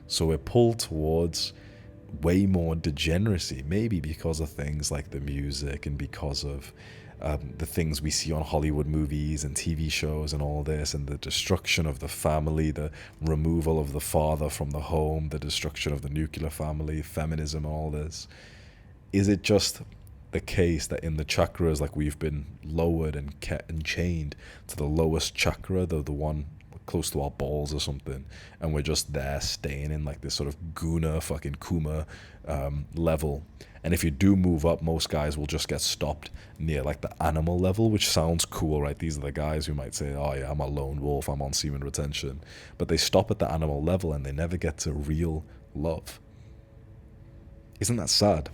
Speaker 1: So we're pulled towards way more degeneracy, maybe because of things like the music and because of the things we see on Hollywood movies and TV shows and all this, and the destruction of the family, the removal of the father from the home, the destruction of the nuclear family, feminism, all this. Is it just the case that in the chakras, like we've been lowered and kept and chained to the lowest chakra, the one close to our balls or something, and we're just there staying in like this sort of guna fucking kuma level. And if you do move up, most guys will just get stopped near like the animal level, which sounds cool, right? These are the guys who might say, oh yeah, I'm a lone wolf, I'm on semen retention, but they stop at the animal level and they never get to real love. Isn't that sad?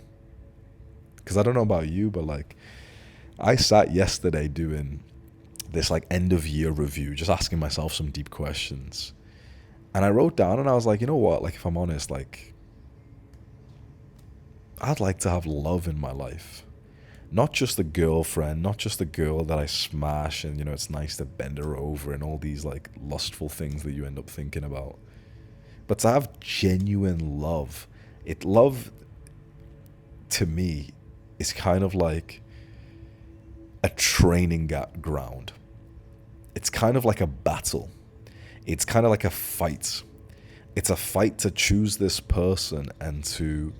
Speaker 1: Because I don't know about you, but like I sat yesterday doing this like end of year review, just asking myself some deep questions. And I wrote down and I was like, you know what? Like, if I'm honest, like, I'd like to have love in my life. Not just a girlfriend, not just a girl that I smash and, you know, it's nice to bend her over and all these like lustful things that you end up thinking about. But to have genuine love. Love to me is kind of like a training ground. It's kind of like a battle. It's kind of like a fight. It's a fight to choose this person and to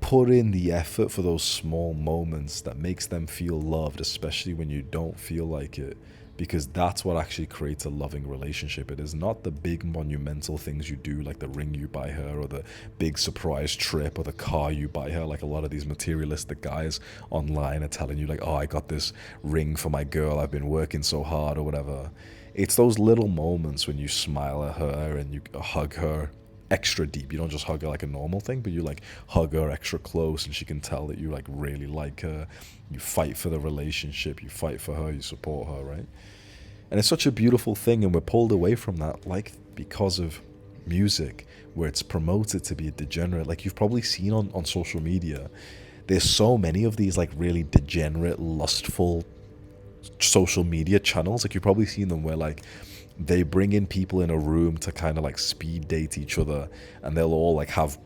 Speaker 1: put in the effort for those small moments that makes them feel loved, especially when you don't feel like it, because that's what actually creates a loving relationship. It is not the big monumental things you do, like the ring you buy her or the big surprise trip or the car you buy her, like a lot of these materialistic guys online are telling you, like, oh, I got this ring for my girl, I've been working so hard or whatever. It's those little moments when you smile at her and you hug her extra deep. You don't just hug her like a normal thing, but you like hug her extra close and she can tell that you like really like her. You fight for the relationship, you fight for her, you support her, right? And it's such a beautiful thing, and we're pulled away from that, like, because of music, where it's promoted to be a degenerate. Like you've probably seen on social media, there's so many of these like really degenerate, lustful social media channels. Like you've probably seen them where like they bring in people in a room to kind of like speed date each other, and they'll all like have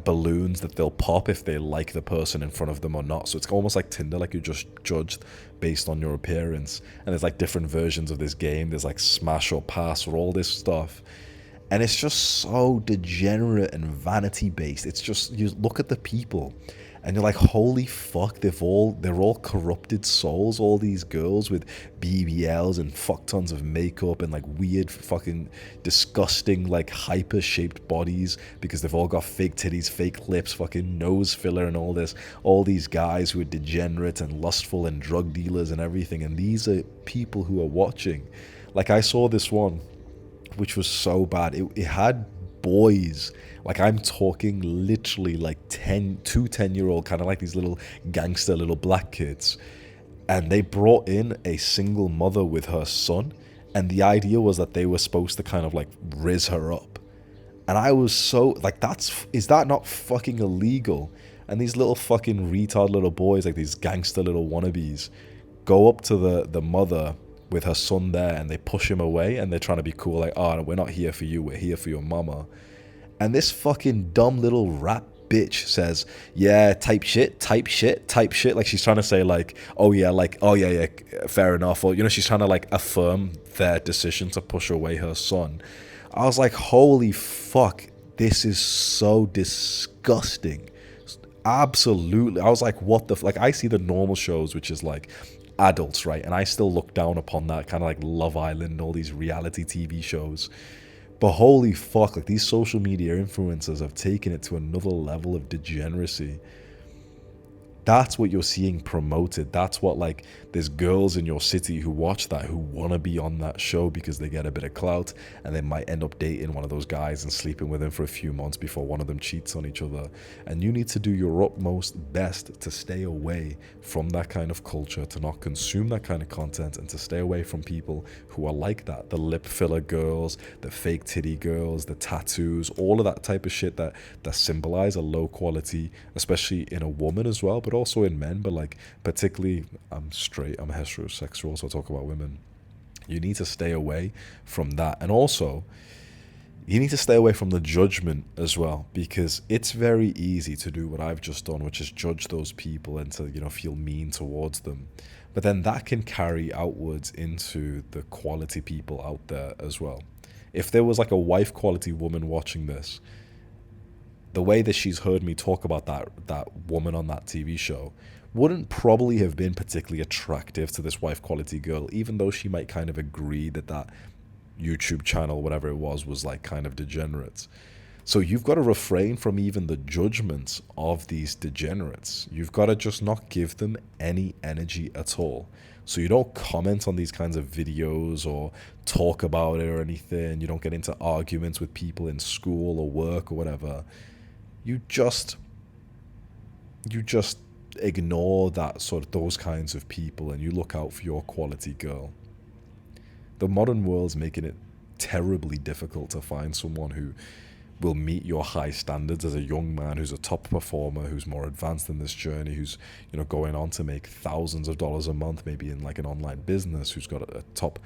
Speaker 1: balloons that they'll pop if they like the person in front of them or not. So it's almost like Tinder, like you're just judged based on your appearance. And there's like different versions of this game. There's like smash or pass or all this stuff. And it's just so degenerate and vanity based. It's just, you look at the people and you're like, holy fuck, they're all corrupted souls, all these girls with BBLs and fuck tons of makeup and like weird fucking disgusting like hyper shaped bodies because they've all got fake titties, fake lips, fucking nose filler and all these guys who are degenerate and lustful and drug dealers and everything. And these are people who are watching. Like I saw this one which was so bad. It had boys, like I'm talking literally like 10-year-old, kind of like these little gangster little black kids, and they brought in a single mother with her son, and the idea was that they were supposed to kind of like riz her up. And I was so like, is that not fucking illegal? And these little fucking retard little boys, like these gangster little wannabes, go up to the mother with her son there and they push him away and they're trying to be cool, like, oh, we're not here for you, we're here for your mama. And this fucking dumb little rat bitch says, yeah, type shit. Like she's trying to say like, oh yeah, fair enough. Or, you know, she's trying to like affirm their decision to push away her son. I was like, holy fuck, this is so disgusting. Absolutely. I was like, what the like, I see the normal shows, which is like adults, right? And I still look down upon that, kind of like Love Island and all these reality TV shows. But holy fuck, like these social media influencers have taken it to another level of degeneracy. That's what you're seeing promoted. That's what, like, there's girls in your city who watch that, who want to be on that show because they get a bit of clout, and they might end up dating one of those guys and sleeping with him for a few months before one of them cheats on each other. And you need to do your utmost best to stay away from that kind of culture, to not consume that kind of content, and to stay away from people who are like that. The lip filler girls, the fake titty girls, the tattoos, all of that type of shit that symbolize a low quality, especially in a woman as well, but also in men. But like, particularly, I'm straight, I'm heterosexual, so I talk about women. You need to stay away from that. And also, you need to stay away from the judgment as well, because it's very easy to do what I've just done, which is judge those people and to, you know, feel mean towards them. But then that can carry outwards into the quality people out there as well. If there was like a wife quality woman watching this, the way that she's heard me talk about that woman on that TV show wouldn't probably have been particularly attractive to this wife quality girl, even though she might kind of agree that that YouTube channel, whatever it was like kind of degenerate. So you've got to refrain from even the judgments of these degenerates. You've got to just not give them any energy at all. So you don't comment on these kinds of videos or talk about it or anything. You don't get into arguments with people in school or work or whatever. You just ignore that sort of those kinds of people, and you look out for your quality girl. The modern world's making it terribly difficult to find someone who will meet your high standards as a young man who's a top performer, who's more advanced in this journey, who's, you know, going on to make thousands of dollars a month, maybe in like an online business, who's got a top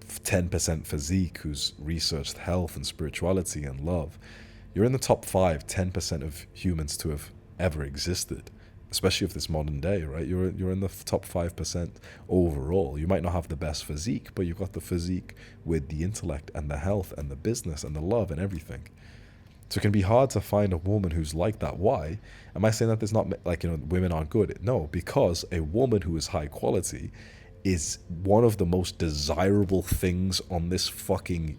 Speaker 1: 10% physique, who's researched health and spirituality and love. You're in the top 10% of humans to have ever existed, especially of this modern day, right? You're in the top 5% overall. You might not have the best physique, but you've got the physique with the intellect and the health and the business and the love and everything. So it can be hard to find a woman who's like that. Why? Am I saying that there's not, like, you know, women aren't good? No, because a woman who is high quality is one of the most desirable things on this fucking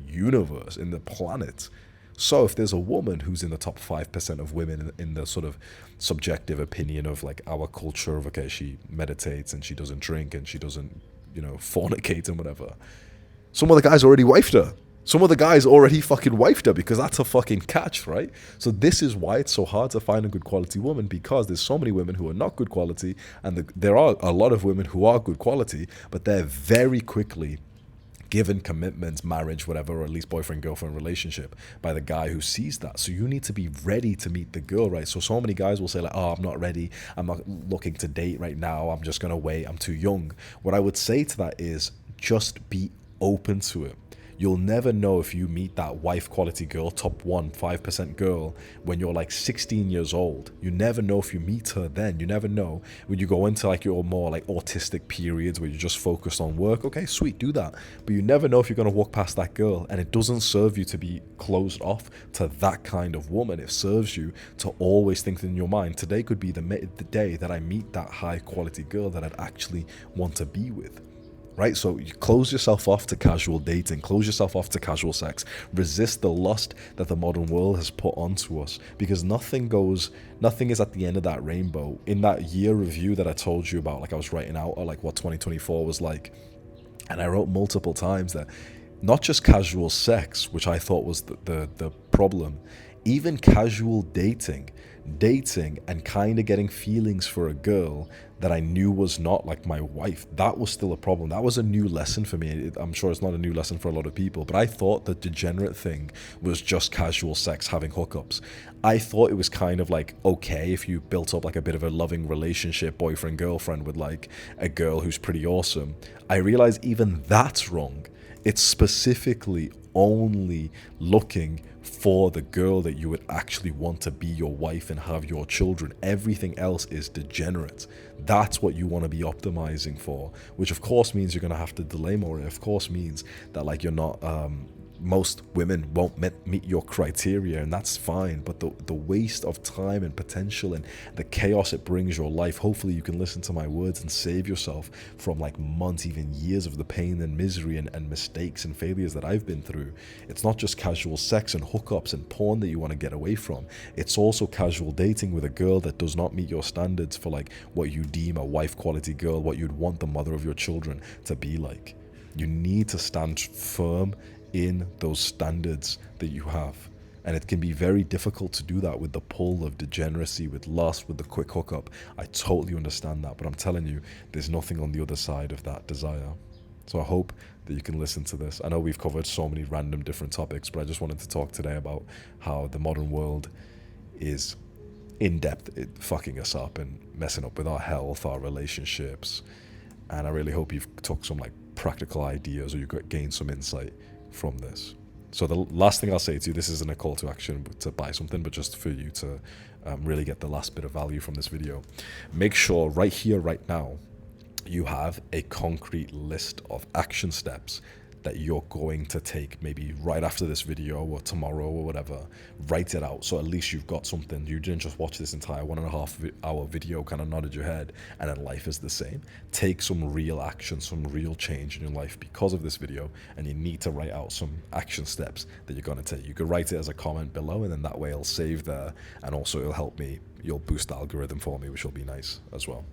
Speaker 1: universe, in the planet. So if there's a woman who's in the top 5% of women in the sort of subjective opinion of like our culture of, okay, she meditates and she doesn't drink and she doesn't, you know, fornicate and whatever, some of the guys already wifed her. Some of the guys already fucking wifed her, because that's a fucking catch, right? So this is why it's so hard to find a good quality woman, because there's so many women who are not good quality, and there are a lot of women who are good quality, but they're very quickly given commitment, marriage, whatever, or at least boyfriend-girlfriend relationship by the guy who sees that. So you need to be ready to meet the girl, right? So many guys will say like, oh, I'm not ready. I'm not looking to date right now. I'm just going to wait. I'm too young. What I would say to that is just be open to it. You'll never know if you meet that wife quality girl, top 5% girl, when you're like 16 years old. You never know if you meet her then. You never know when you go into like your more like autistic periods where you're just focused on work. Okay, sweet, do that. But you never know if you're going to walk past that girl, and it doesn't serve you to be closed off to that kind of woman. It serves you to always think in your mind, today could be the day that I meet that high quality girl that I'd actually want to be with. Right? So you close yourself off to casual dating, close yourself off to casual sex, resist the lust that the modern world has put onto us, because nothing is at the end of that rainbow. In that year review that I told you about, like I was writing out, or like what 2024 was like, and I wrote multiple times that not just casual sex, which I thought was the problem, even casual dating and kind of getting feelings for a girl that I knew was not like my wife, that was still a problem. That was a new lesson for me. I'm sure it's not a new lesson for a lot of people, but I thought the degenerate thing was just casual sex, having hookups. I thought it was kind of like okay if you built up like a bit of a loving relationship, boyfriend, girlfriend, with like a girl who's pretty awesome. I realized even that's wrong. It's specifically only looking for the girl that you would actually want to be your wife and have your children. Everything else is degenerate. That's what you want to be optimizing for, which of course means you're going to have to delay more. It of course means that like you're not most women won't meet your criteria, and that's fine, but the waste of time and potential and the chaos it brings your life, hopefully you can listen to my words and save yourself from like months, even years of the pain and misery and mistakes and failures that I've been through. It's not just casual sex and hookups and porn that you want to get away from. It's also casual dating with a girl that does not meet your standards for like what you deem a wife quality girl, what you'd want the mother of your children to be like. You need to stand firm in those standards that you have, and it can be very difficult to do that with the pull of degeneracy, with lust, with the quick hookup. I totally understand that, but I'm telling you, there's nothing on the other side of that desire. So I hope that you can listen to this. I know we've covered so many random different topics, but I just wanted to talk today about how the modern world is in depth fucking us up and messing up with our health, our relationships, and I really hope you've took some like practical ideas, or you gained some insight from this. So the last thing I'll say to you, this isn't a call to action to buy something, but just for you to really get the last bit of value from this video. Make sure right here, right now, you have a concrete list of action steps that you're going to take maybe right after this video or tomorrow or whatever. Write it out, so at least you've got something. You didn't just watch this entire 1.5 hour video, kind of nodded your head, and then life is the same. Take some real action, some real change in your life because of this video, and you need to write out some action steps that you're going to take. You could write it as a comment below, and then that way it'll save there, and also it'll help me. You'll boost the algorithm for me, which will be nice as well.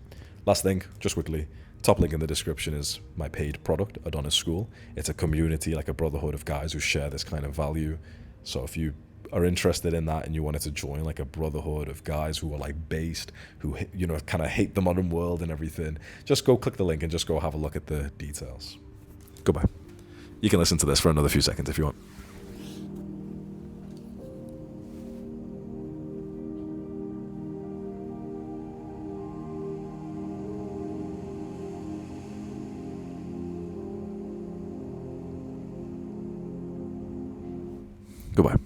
Speaker 1: Last thing, just quickly, top link in the description is my paid product, Adonis School. It's a community, like a brotherhood of guys who share this kind of value. So if you are interested in that and you wanted to join like a brotherhood of guys who are like based, who, you know, kind of hate the modern world and everything, just go click the link and just go have a look at the details. Goodbye. You can listen to this for another few seconds if you want. Goodbye.